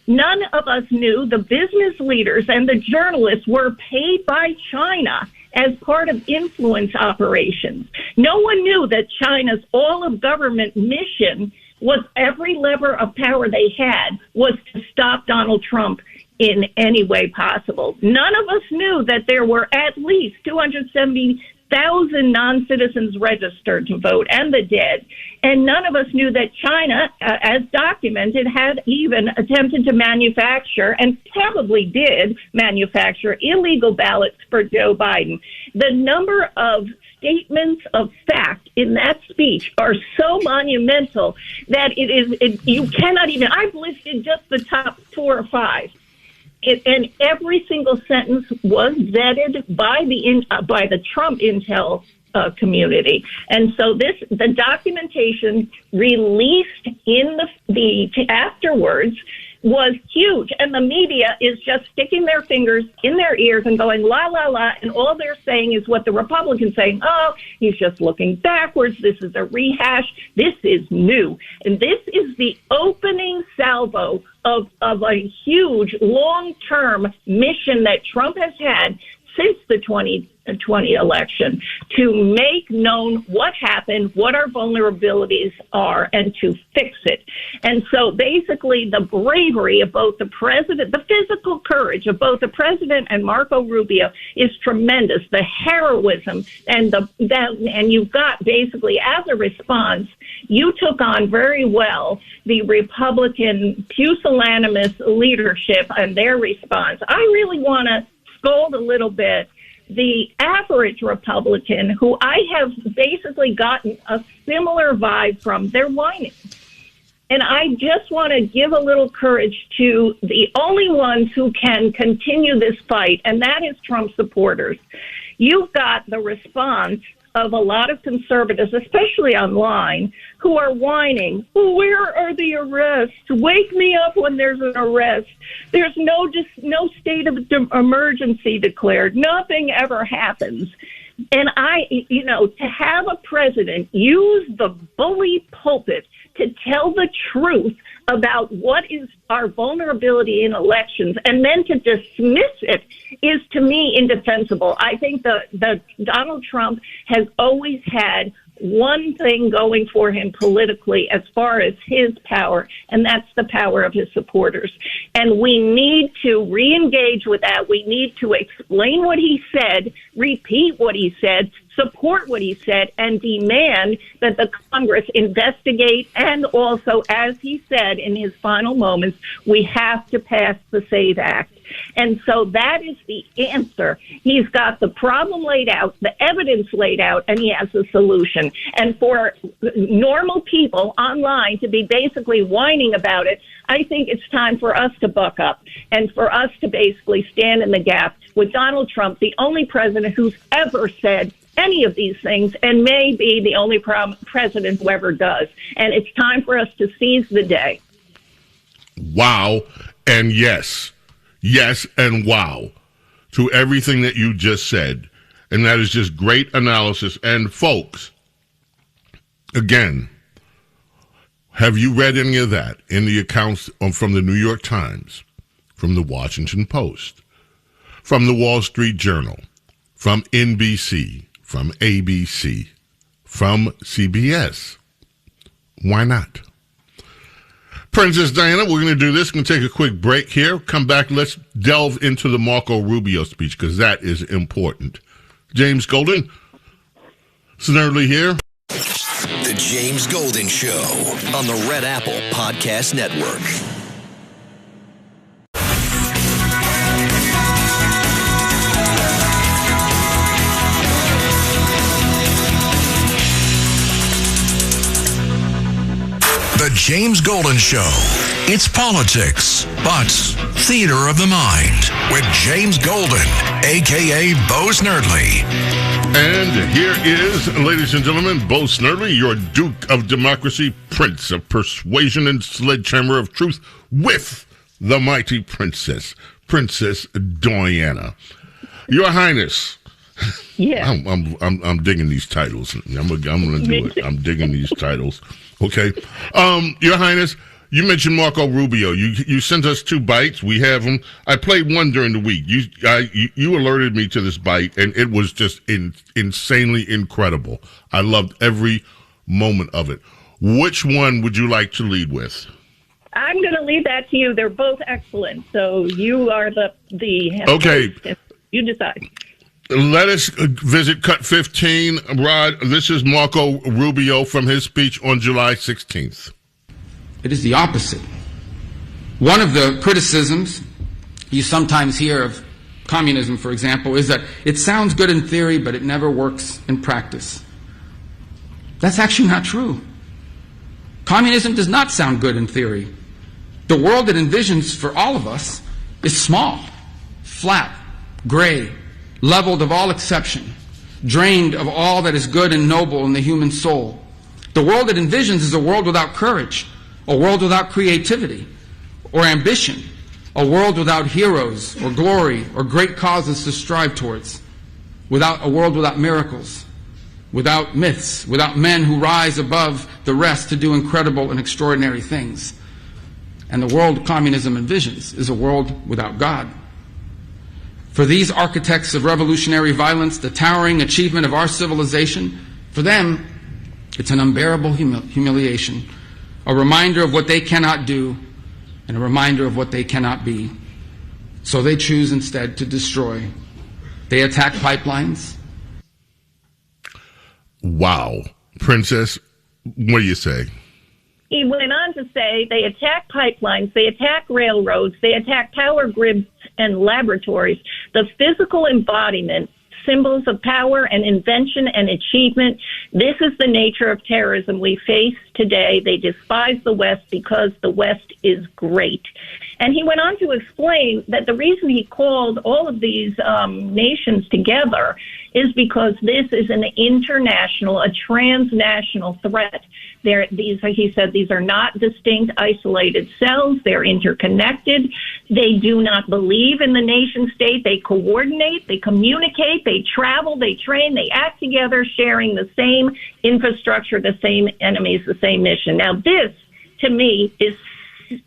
None of us knew the business leaders and the journalists were paid by China as part of influence operations. No one knew that China's all-of-government mission was every lever of power they had was to stop Donald Trump in any way possible. None of us knew that there were at least 270,000 non-citizens registered to vote and the dead. And none of us knew that China, as documented, had even attempted to manufacture and probably did manufacture illegal ballots for Joe Biden. The number of statements of fact in that speech are so monumental that you cannot even, I've listed just the top 4 or 5. And every single sentence was vetted by the Trump intel community. And so the documentation released in the afterwards was huge. And the media is just sticking their fingers in their ears and going, la, la, la. And all they're saying is what the Republicans saying, oh, he's just looking backwards. This is a rehash. This is new. And this is the opening salvo of a huge long-term mission that Trump has had since the 2020 election to make known what happened, what our vulnerabilities are, and to fix it. And so basically the bravery of both the president, the physical courage of both the president and Marco Rubio is tremendous. The heroism and and you've got basically as a response, you took on very well the Republican pusillanimous leadership and their response. I really want to scold a little bit the average Republican who I have basically gotten a similar vibe from. They're whining. And I just want to give a little courage to the only ones who can continue this fight, and that is Trump supporters. You've got the response of a lot of conservatives, especially online, who are whining, where are the arrests? Wake me up when there's an arrest. There's no state of emergency declared. Nothing ever happens. And to have a president use the bully pulpit to tell the truth about what is our vulnerability in elections and then to dismiss it is, to me, indefensible. I think the Donald Trump has always had one thing going for him politically as far as his power, and that's the power of his supporters. And we need to re-engage with that. We need to explain what he said, repeat what he said, support what he said, and demand that the Congress investigate. And also, as he said in his final moments, we have to pass the SAVE Act. And so that is the answer. He's got the problem laid out, the evidence laid out, and he has a solution. And for normal people online to be basically whining about it, I think it's time for us to buck up and for us to basically stand in the gap with Donald Trump, the only president who's ever said any of these things and may be the only president who ever does. And it's time for us to seize the day. Wow. And yes. Yes and wow to everything that you just said. And that is just great analysis. And folks, again, have you read any of that in the accounts from the New York Times, from the Washington Post, from the Wall Street Journal, from NBC, from ABC, from CBS? Why not? Princess Diana, we're going to do this. We're going to take a quick break here. Come back. Let's delve into the Marco Rubio speech because that is important. James Golden, Snerdley here. The James Golden Show on the Red Apple Podcast Network. The James Golden Show. It's politics, but theater of the mind with James Golden, a.k.a. Bo Snerdley. And here is, ladies and gentlemen, Bo Snerdley, your Duke of Democracy, Prince of Persuasion and Sledgehammer of Truth, with the mighty Princess Diana. Your Highness. Yeah. I'm digging these titles. I'm going to do it. I'm digging these titles. Okay. Your Highness, you mentioned Marco Rubio. You sent us 2 bites. We have them. I played one during the week. You alerted me to this bite, and it was just insanely incredible. I loved every moment of it. Which one would you like to lead with? I'm going to leave that to you. They're both excellent. So you are the okay. Host. You decide. Let us visit Cut 15. Rod, this is Marco Rubio from his speech on July 16th. It is the opposite. One of the criticisms you sometimes hear of communism, for example, is that it sounds good in theory, but it never works in practice. That's actually not true. Communism does not sound good in theory. The world it envisions for all of us is small, flat, gray, leveled of all exception, drained of all that is good and noble in the human soul. The world it envisions is a world without courage, a world without creativity or ambition, a world without heroes or glory or great causes to strive towards, a world without miracles, without myths, without men who rise above the rest to do incredible and extraordinary things. And the world communism envisions is a world without God. For these architects of revolutionary violence, the towering achievement of our civilization, for them, it's an unbearable humiliation, a reminder of what they cannot do, and a reminder of what they cannot be. So they choose instead to destroy. They attack pipelines. Wow. Princess, what do you say? He went on to say they attack pipelines, they attack railroads, they attack power grids and laboratories, the physical embodiment, symbols of power and invention and achievement. This is the nature of terrorism we face today. They despise the West because the West is great. And he went on to explain that the reason he called all of these nations together is because this is an international, a transnational threat. He said these are not distinct, isolated cells. They're interconnected. They do not believe in the nation state. They coordinate, they communicate, they travel, they train, they act together, sharing the same infrastructure, the same enemies, the same mission. Now, this, to me,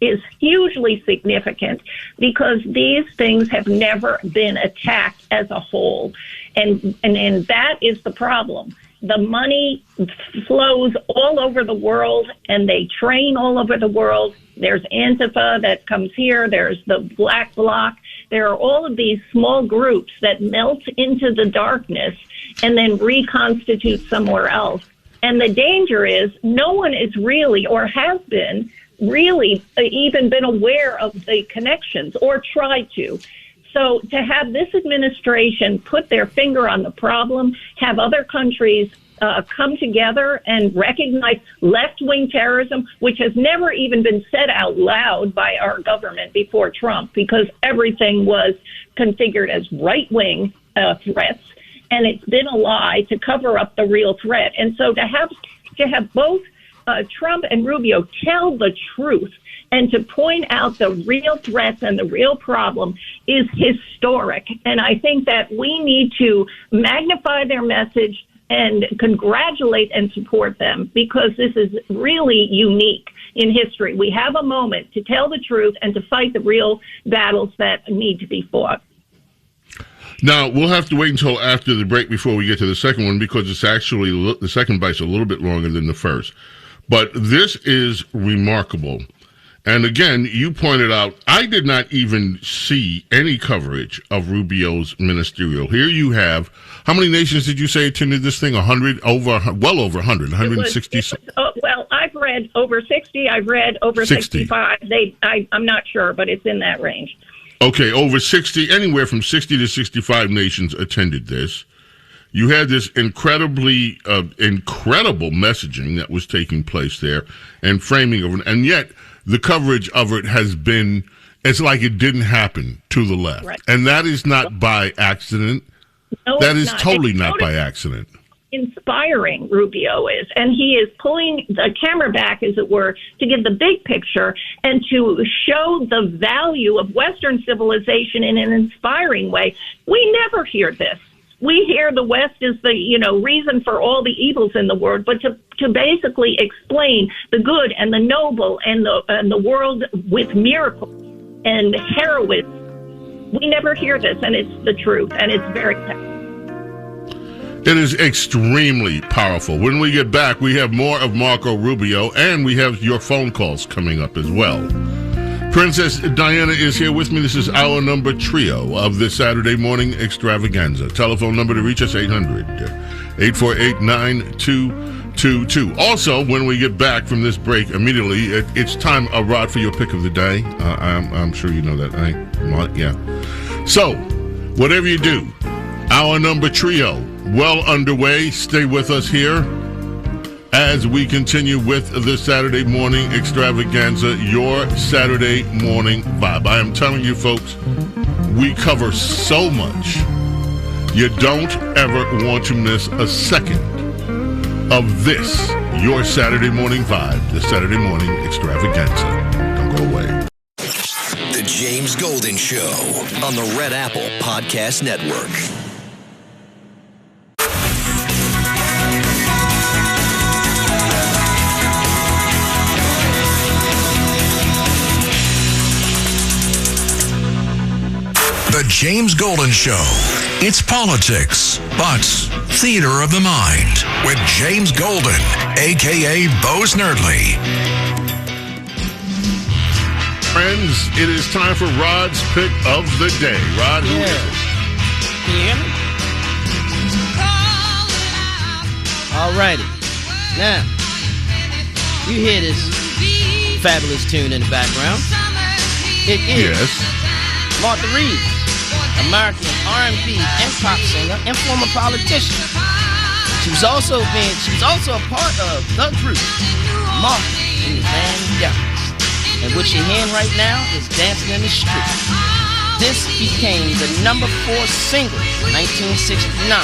is hugely significant because these things have never been attacked as a whole. And that is the problem. The money flows all over the world and they train all over the world. There's Antifa that comes here. There's the Black Bloc. There are all of these small groups that melt into the darkness and then reconstitute somewhere else. And the danger is no one is really or has been really even been aware of the connections or tried to. So to have this administration put their finger on the problem, have other countries come together and recognize left-wing terrorism, which has never even been said out loud by our government before Trump, because everything was configured as right-wing threats, and it's been a lie to cover up the real threat. And so to have both Trump and Rubio tell the truth and to point out the real threats and the real problem is historic. And I think that we need to magnify their message and congratulate and support them because this is really unique in history. We have a moment to tell the truth and to fight the real battles that need to be fought. Now, we'll have to wait until after the break before we get to the second one because it's actually, the second bite's a little bit longer than the first. But this is remarkable. And again, you pointed out, I did not even see any coverage of Rubio's ministerial. Here you have, how many nations did you say attended this thing? 100? Well over 100, 160? Well, I've read over 60. I've read over 65. I'm not sure, but it's in that range. Okay, over 60, anywhere from 60 to 65 nations attended this. You had this incredible messaging that was taking place there and framing of it. And yet the coverage of it has been, it's like it didn't happen to the left. Right. And that is not by accident. No, that is totally not by accident. Inspiring Rubio is, and he is pulling the camera back, as it were, to give the big picture and to show the value of Western civilization in an inspiring way. We never hear this. We hear the West is the, reason for all the evils in the world, but to basically explain the good and the noble and the world with miracles and heroism, we never hear this, and it's the truth, and it's very powerful. It is extremely powerful. When we get back, we have more of Marco Rubio, and we have your phone calls coming up as well. Princess Diana is here with me. This is our number trio of this Saturday morning extravaganza. Telephone number to reach us, 800-848-9222. Also, when we get back from this break immediately, it's time, Rod, for your pick of the day. I'm sure you know that, right? Yeah. So, whatever you do, our number trio, well underway. Stay with us here as we continue with the Saturday morning extravaganza, your Saturday morning vibe. I am telling you, folks, we cover so much. You don't ever want to miss a second of this, your Saturday morning vibe, the Saturday morning extravaganza. Don't go away. The James Golden Show on the Red Apple Podcast Network. The James Golden Show. It's politics, but theater of the mind with James Golden, a.k.a. Bo Snerdley. Friends, it is time for Rod's pick of the day. Rod, who is it? Can you hear me? All righty. Now, you hear this fabulous tune in the background. It is Martha Reeves, American R&B and pop singer and former politician. She was also a part of the group Martha and the Vandellas. And what you're hearing right now is Dancing in the Street. This became the number 4 single in 1969,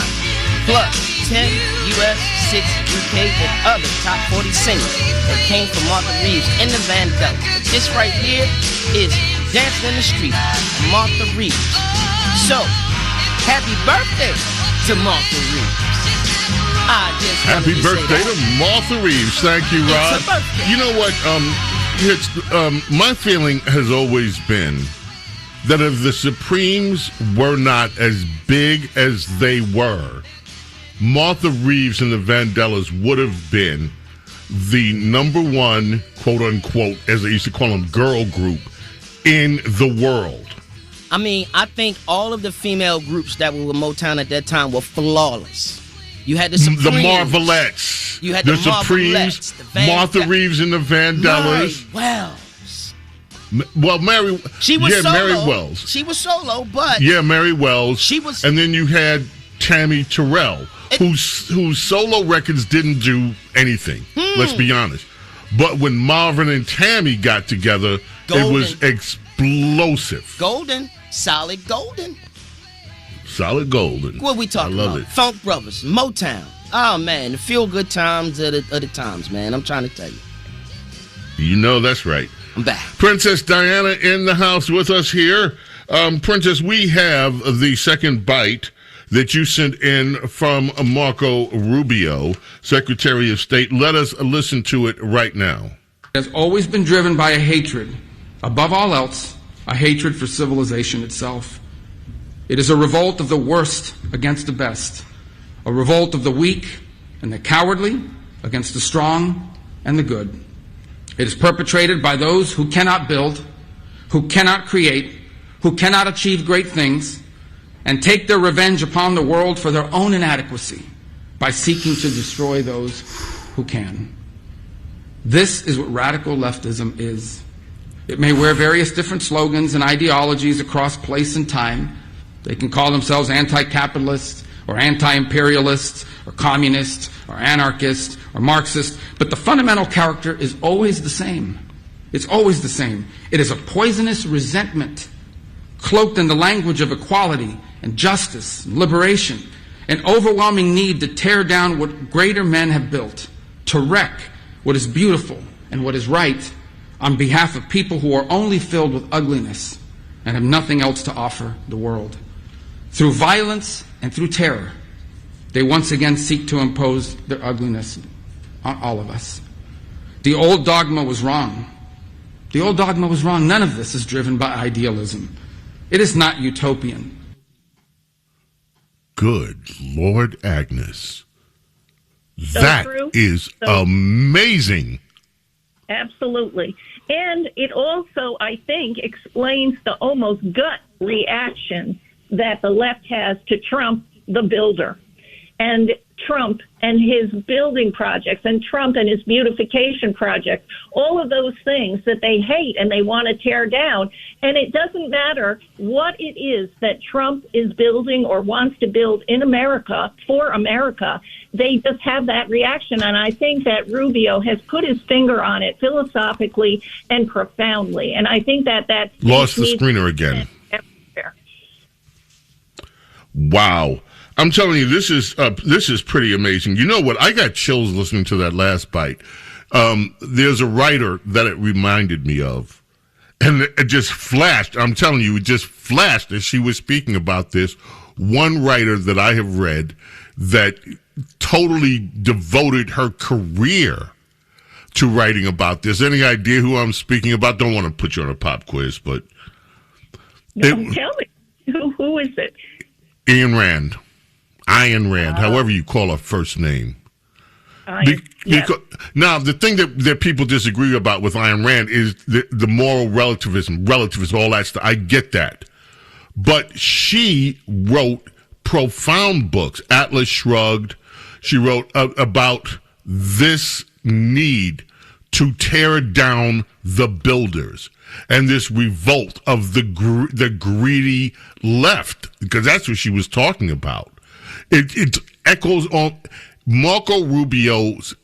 plus 10 US, 6 UK, and other top 40 singles that came from Martha Reeves and the Vandellas. But this right here is Dancing in the Street, Martha Reeves. So, happy birthday to Martha Reeves. Happy birthday to Martha Reeves. Thank you, Rod. You know what? My feeling has always been that if the Supremes were not as big as they were, Martha Reeves and the Vandellas would have been the number 1, quote unquote, as they used to call them, girl group in the world. I mean, I think all of the female groups that were with Motown at that time were flawless. You had the Supremes. The Marvelettes. You had the Supremes. Martha Reeves and the Vandellas. Mary Wells. Well, Mary. She was solo. Mary Wells. She was solo, but Mary Wells. She was, and then you had Tammy Terrell, whose solo records didn't do anything. Let's be honest. But when Marvin and Tammy got together, it was explosive. Golden, solid golden. Solid golden. What we talking about? It. Funk Brothers, Motown. Oh, man, the feel-good times of the times, man. I'm trying to tell you. You know that's right. I'm back. Princess Diana in the house with us here. Princess, we have the second bite that you sent in from Marco Rubio, Secretary of State. Let us listen to it right now. It has always been driven by a hatred, above all else, a hatred for civilization itself. It is a revolt of the worst against the best, a revolt of the weak and the cowardly against the strong and the good. It is perpetrated by those who cannot build, who cannot create, who cannot achieve great things, and take their revenge upon the world for their own inadequacy by seeking to destroy those who can. This is what radical leftism is. It may wear various different slogans and ideologies across place and time. They can call themselves anti-capitalists or anti-imperialists or communists or anarchists or Marxists, but the fundamental character is always the same. It's always the same. It is a poisonous resentment cloaked in the language of equality and justice and liberation, an overwhelming need to tear down what greater men have built, to wreck what is beautiful and what is right on behalf of people who are only filled with ugliness and have nothing else to offer the world. Through violence and through terror, they once again seek to impose their ugliness on all of us. The old dogma was wrong. The old dogma was wrong. None of this is driven by idealism. It is not utopian. Good Lord, Agnes. That is amazing. Absolutely. And it also, I think, explains the almost gut reaction that the left has to Trump, the builder, and Trump and his building projects, and Trump and his beautification projects, all of those things that they hate and they want to tear down. And it doesn't matter what it is that Trump is building or wants to build in America, for America, they just have that reaction. And I think that Rubio has put his finger on it philosophically and profoundly. And I think that lost the screener again. Wow. I'm telling you, this is pretty amazing. You know what? I got chills listening to that last bite. There's a writer that it reminded me of, and it just flashed. I'm telling you, it just flashed as she was speaking about this. One writer that I have read that totally devoted her career to writing about this. Any idea who I'm speaking about? Don't want to put you on a pop quiz, but tell me. Who is it? Ayn Rand, however you call her first name. Yes. Now, the thing that people disagree about with Ayn Rand is the moral relativism, all that stuff. I get that. But she wrote profound books. Atlas Shrugged. She wrote about this need to tear down the builders and this revolt of the greedy left, because that's what she was talking about. It echoes on Marco Rubio's,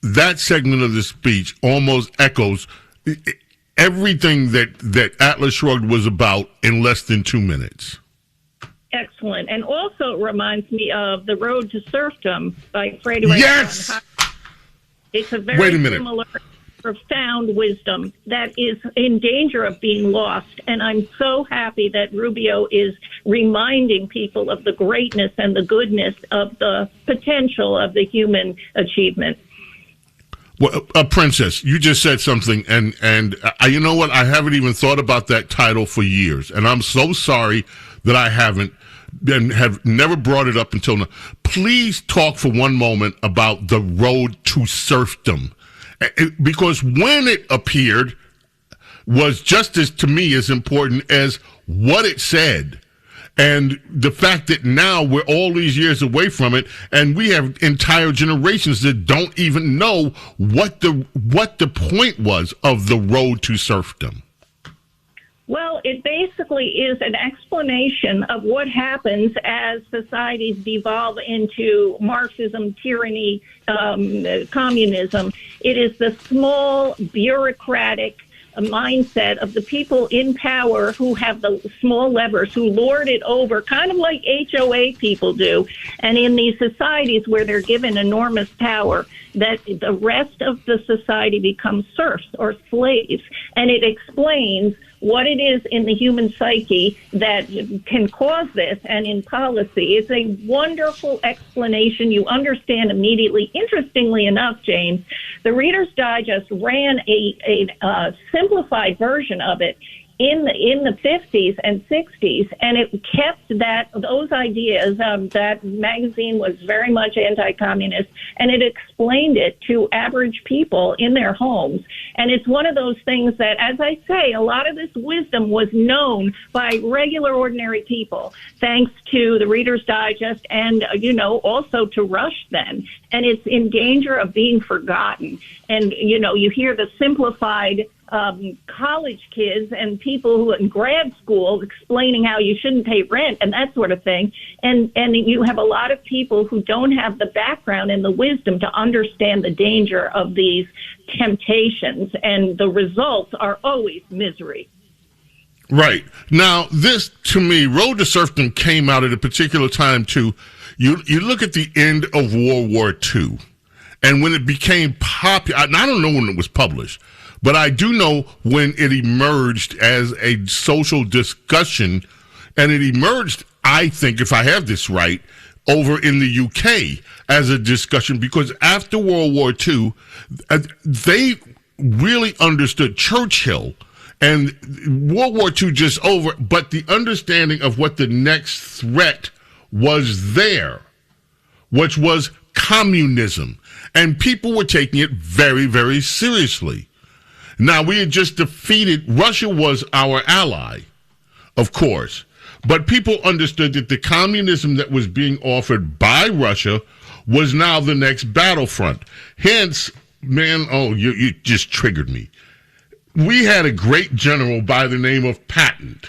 that segment of the speech almost echoes everything that Atlas Shrugged was about in less than 2 minutes. Excellent. And also it reminds me of The Road to Serfdom by Freddie Ray. Yes! It's a very similar, profound wisdom that is in danger of being lost. And I'm so happy that Rubio is reminding people of the greatness and the goodness of the potential of the human achievement. Well, Princess, you just said something, and you know what? I haven't even thought about that title for years, and I'm so sorry that I haven't and have never brought it up until now. Please talk for one moment about The Road to Serfdom, because when it appeared was just as, to me, as important as what it said. And the fact that now we're all these years away from it, and we have entire generations that don't even know what the point was of the road to serfdom. Well, it basically is an explanation of what happens as societies devolve into Marxism, tyranny, communism. It is the small, bureaucratic mindset of the people in power who have the small levers, who lord it over, kind of like HOA people do. And in these societies where they're given enormous power, that the rest of the society becomes serfs or slaves. And it explains what it is in the human psyche that can cause this, and in policy. It's a wonderful explanation. You understand immediately. Interestingly enough, James, the Reader's Digest ran a simplified version of it in the 50s and 60s, and it kept those ideas. That magazine was very much anti-communist, and it explained it to average people in their homes. And it's one of those things that, as I say, a lot of this wisdom was known by regular, ordinary people, thanks to the Reader's Digest and, also to Rush then. And it's in danger of being forgotten. And, you hear the simplified college kids and people who in grad school explaining how you shouldn't pay rent and that sort of thing. And you have a lot of people who don't have the background and the wisdom to understand the danger of these temptations, and the results are always misery. Right. Now, this, to me, Road to Serfdom came out at a particular time, too. You look at the end of World War II, and when it became popular, I don't know when it was published, but I do know when it emerged as a social discussion, and it emerged, I think, if I have this right, over in the UK as a discussion, because after World War II, they really understood Churchill, and World War II just over, but the understanding of what the next threat was there, which was communism, and people were taking it very, very seriously. Now, we had just defeated, Russia was our ally, of course, but people understood that the communism that was being offered by Russia was now the next battlefront. Hence, man, you just triggered me. We had a great general by the name of Patton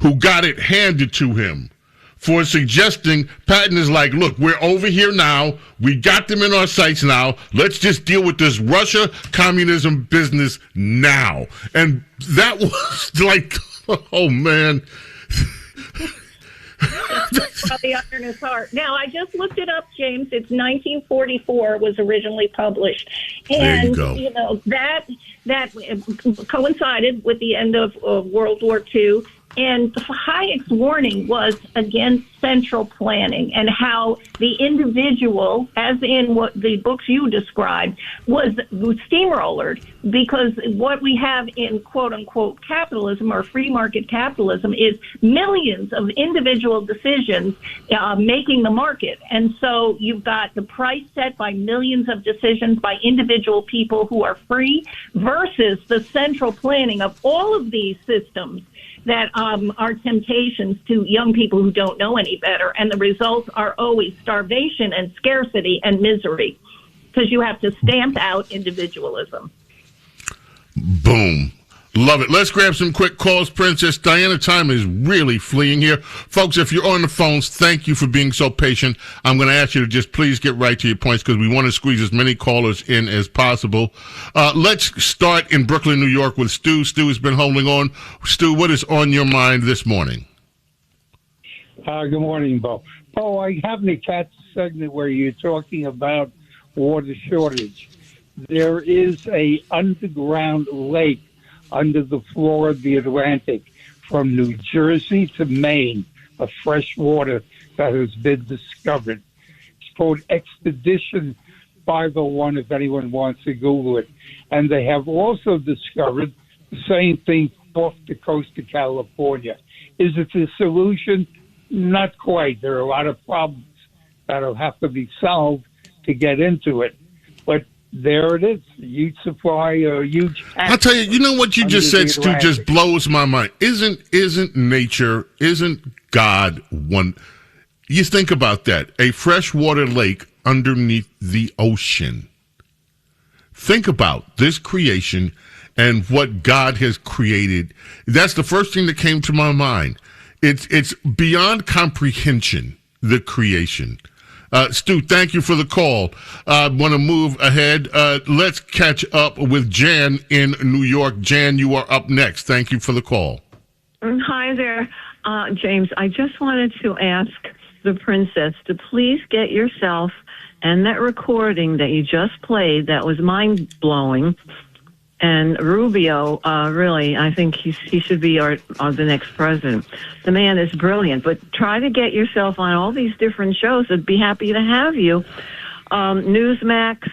who got it handed to him for suggesting, Patton is like, look, we're over here now. We got them in our sights now. Let's just deal with this Russia communism business now. And that was like, oh, man. The iron is hard. Now, I just looked it up, James. It's 1944 was originally published. And, there you go. That coincided with the end of World War II. And Hayek's warning was against central planning and how the individual, as in what the books you described, was steamrollered, because what we have in quote-unquote capitalism or free market capitalism is millions of individual decisions making the market. And so you've got the price set by millions of decisions by individual people who are free versus the central planning of all of these systems that are temptations to young people who don't know any better. And the results are always starvation and scarcity and misery, because you have to stamp out individualism. Boom. Love it. Let's grab some quick calls. Princess Diana, time is really fleeing here. Folks, if you're on the phones, thank you for being so patient. I'm going to ask you to just please get right to your points, because we want to squeeze as many callers in as possible. Let's start in Brooklyn, New York with Stu. Stu has been holding on. Stu, what is on your mind this morning? Good morning, Bo. Bo, I happened to catch a segment where you're talking about water shortage. There is a underground lake under the floor of the Atlantic from New Jersey to Maine, of fresh water that has been discovered. It's called Expedition 501 if anyone wants to Google it. And they have also discovered the same thing off the coast of California. Is it the solution? Not quite. There are a lot of problems that'll have to be solved to get into it. But there it is, a huge supply, a huge... I'll tell you, you know what you just said, Stu, just blows my mind. Isn't nature, isn't God one... You think about that, a freshwater lake underneath the ocean. Think about this creation and what God has created. That's the first thing that came to my mind. It's beyond comprehension, the creation. Stu, thank you for the call. I want to move ahead. Let's catch up with Jan in New York. Jan, you are up next. Thank you for the call. Hi there, James. I just wanted to ask the princess to please get yourself and that recording that you just played that was mind-blowing. And Rubio, really, I think he should be the next president. The man is brilliant, but try to get yourself on all these different shows. I'd be happy to have you. Newsmax,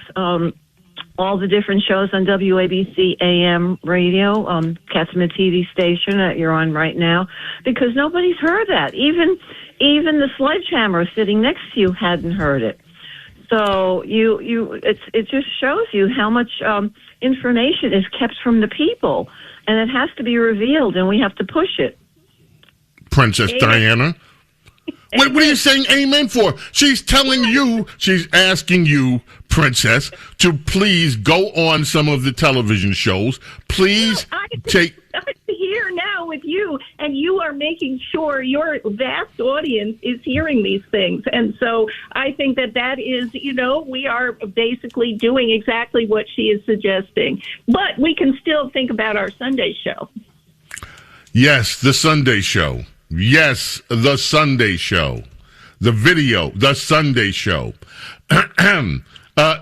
all the different shows on WABC AM radio, Katzman TV station that you're on right now, because nobody's heard that. Even the sledgehammer sitting next to you hadn't heard it. So it just shows you how much information is kept from the people, and it has to be revealed, and we have to push it. Princess Diana? What are you saying amen for? She's telling you, she's asking you, Princess, to please go on some of the television shows. Please take... I'm here now with you, and you are making sure your vast audience is hearing these things. And so I think that is, we are basically doing exactly what she is suggesting. But we can still think about our Sunday show. Yes, the Sunday show. Yes, the Sunday show. The video, the Sunday show.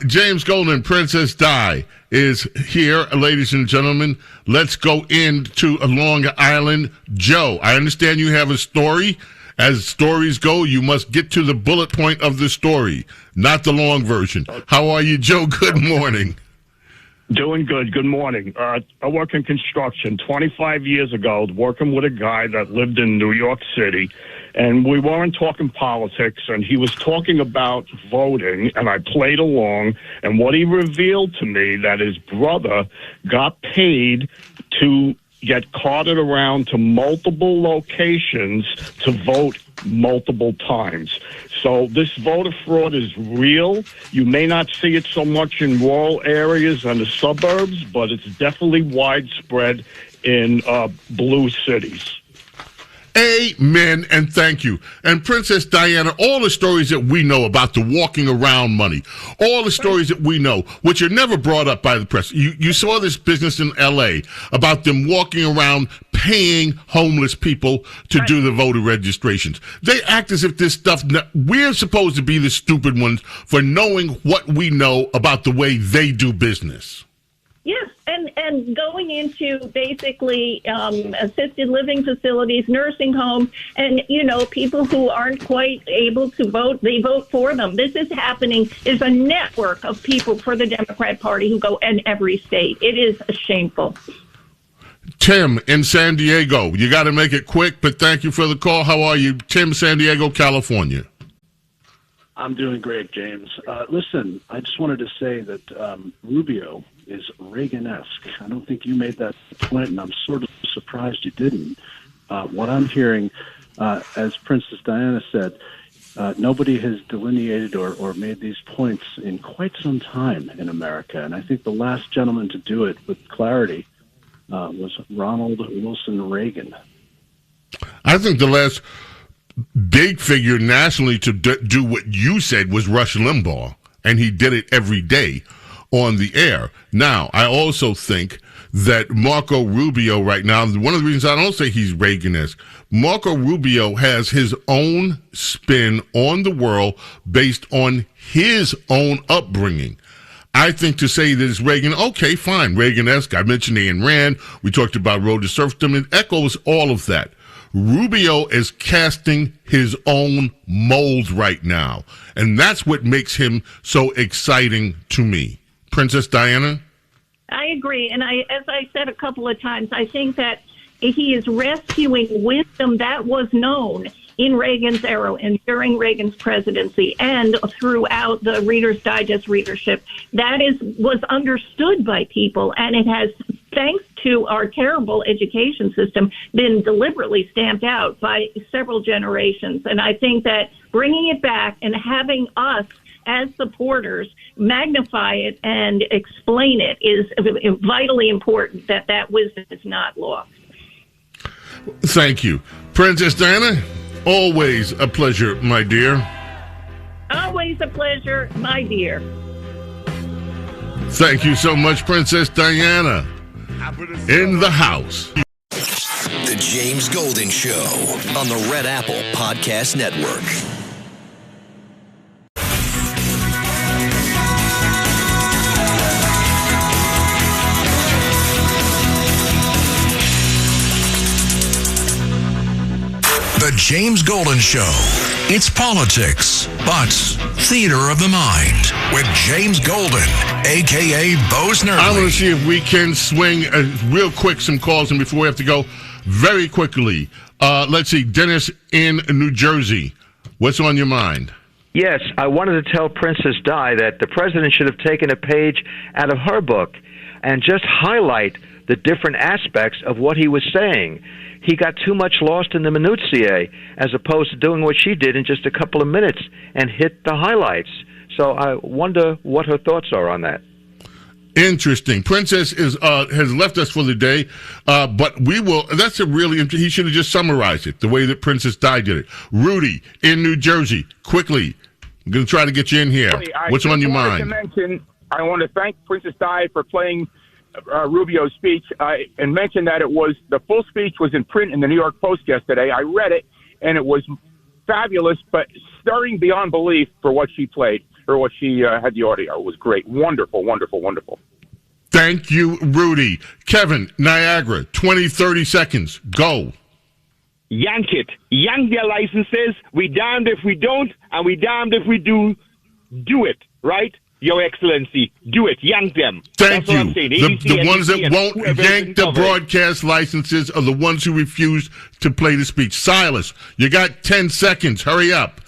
James Golden, Princess Di, is here, ladies and gentlemen. Let's go into Long Island. Joe, I understand you have a story. As stories go, you must get to the bullet point of the story, not the long version. How are you, Joe? Good morning. Doing good. Good morning. I work in construction. 25 years ago, working with a guy that lived in New York City, and we weren't talking politics, and he was talking about voting, and I played along, and what he revealed to me that his brother got paid to get carted around to multiple locations to vote multiple times. So this voter fraud is real. You may not see it so much in rural areas and the suburbs, but it's definitely widespread in blue cities. Amen, and thank you. And Princess Diana, all the stories that we know about the walking around money, all the stories that we know, which are never brought up by the press. You saw this business in L.A. about them walking around paying homeless people to do the voter registrations. They act as if this stuff, we're supposed to be the stupid ones for knowing what we know about the way they do business. Yes, and and going into basically assisted living facilities, nursing homes, and, people who aren't quite able to vote, they vote for them. This is happening. There's a network of people for the Democrat Party who go in every state. It is shameful. Tim in San Diego. You got to make it quick, but thank you for the call. How are you? Tim, San Diego, California. I'm doing great, James. Listen, I just wanted to say that Rubio is Reagan-esque. I don't think you made that point, and I'm sort of surprised you didn't. What I'm hearing, as Princess Diana said, nobody has delineated or made these points in quite some time in America, and I think the last gentleman to do it with clarity was Ronald Wilson Reagan. I think the last big figure nationally to do what you said was Rush Limbaugh, and he did it every day on the air. Now, I also think that Marco Rubio right now, one of the reasons I don't say he's Reagan-esque, Marco Rubio has his own spin on the world based on his own upbringing. I think to say that it's Reagan, okay, fine, Reagan-esque. I mentioned Ayn Rand. We talked about Road to Serfdom. It echoes all of that. Rubio is casting his own mold right now, and that's what makes him so exciting to me. Princess Diana? I agree, and as I said a couple of times, I think that he is rescuing wisdom that was known in Reagan's era and during Reagan's presidency and throughout the Reader's Digest readership. That was understood by people, and it has, thanks to our terrible education system, been deliberately stamped out by several generations. And I think that bringing it back and having us as supporters magnify it and explain it is vitally important, that wisdom is not lost. Thank you. Princess Diana, always a pleasure, my dear. Always a pleasure, my dear. Thank you so much, Princess Diana. In the house. The James Golden Show on the Red Apple Podcast Network. The James Golden Show. It's politics, but theater of the mind with James Golden, a.k.a. Bo Snerdley. I want to see if we can swing real quick some calls, and before we have to go, very quickly, let's see, Dennis in New Jersey. What's on your mind? Yes, I wanted to tell Princess Di that the president should have taken a page out of her book and just highlight the different aspects of what he was saying. He got too much lost in the minutiae as opposed to doing what she did in just a couple of minutes and hit the highlights. So I wonder what her thoughts are on that. Interesting. Princess has left us for the day, but we will. That's a really interesting. He should have just summarized it the way that Princess Di did it. Rudy in New Jersey, quickly. I'm going to try to get you in here. What's on your mind? I want to thank Princess Di for playing Rubio's speech and mention that the full speech was in print in the New York Post yesterday. I read it, and it was fabulous, but stirring beyond belief for what she played, or what she had the audio. It was great. Wonderful, wonderful, wonderful. Thank you, Rudy. Kevin, Niagara, 20, 30 seconds. Go. Yank it. Yank their licenses. We damned if we don't, and we damned if we do it, right? Your Excellency, do it. Yank them. Thank you. The ones that won't yank the broadcast licenses are the ones who refuse to play the speech. Silas, you got 10 seconds. Hurry up.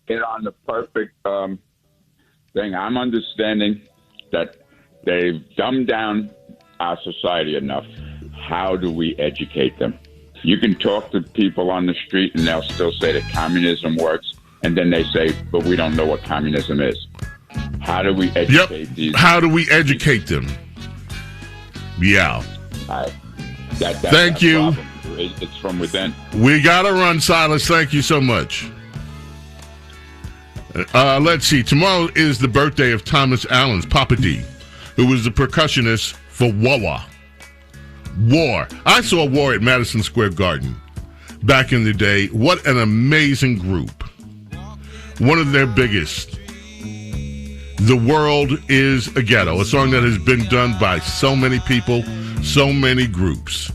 Hit on the perfect thing. I'm understanding that they've dumbed down our society enough. How do we educate them? You can talk to people on the street and they'll still say that communism works. And then they say, but we don't know what communism is. How do we educate these? How do we educate them? Yeah. Thank you. It's from within. We got to run, Silas. Thank you so much. Let's see. Tomorrow is the birthday of Thomas Allen's Papa D, who was the percussionist for Wawa. War. I saw War at Madison Square Garden back in the day. What an amazing group. One of their biggest. The World is a Ghetto, a song that has been done by so many people, so many groups.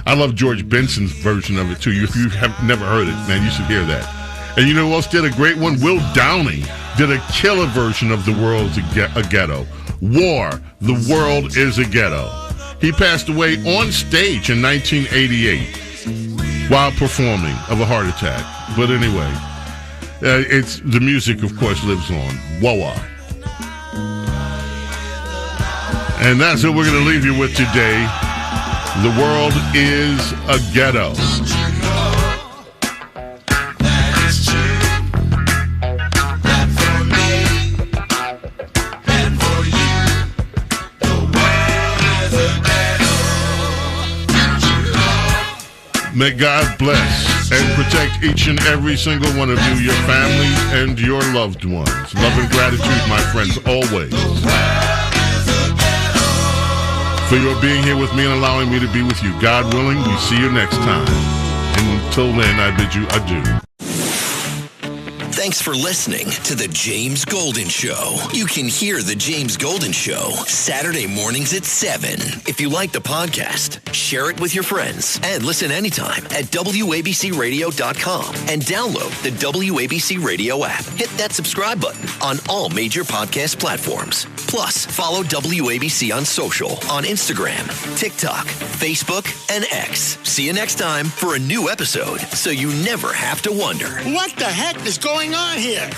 I love George Benson's version of it, too. If you have never heard it, man, you should hear that. And you know who else did a great one? Will Downing did a killer version of The World's a Ghetto. War, The World is a Ghetto. He passed away on stage in 1988 while performing of a heart attack. But anyway, it's the music, of course, lives on. Wah-wah. And that's what we're going to leave you with today. The world is a ghetto. May God bless and protect each and every single one of you, your families, and your loved ones. Love and gratitude, my friends, always. For your being here with me and allowing me to be with you. God willing, we see you next time. And until then, I bid you adieu. Thanks for listening to The James Golden Show. You can hear The James Golden Show Saturday mornings at 7. If you like the podcast, share it with your friends and listen anytime at WABCRadio.com and download the WABC Radio app. Hit that subscribe button on all major podcast platforms. Plus, follow WABC on social on Instagram, TikTok, Facebook, and X. See you next time for a new episode so you never have to wonder. What the heck is going on here?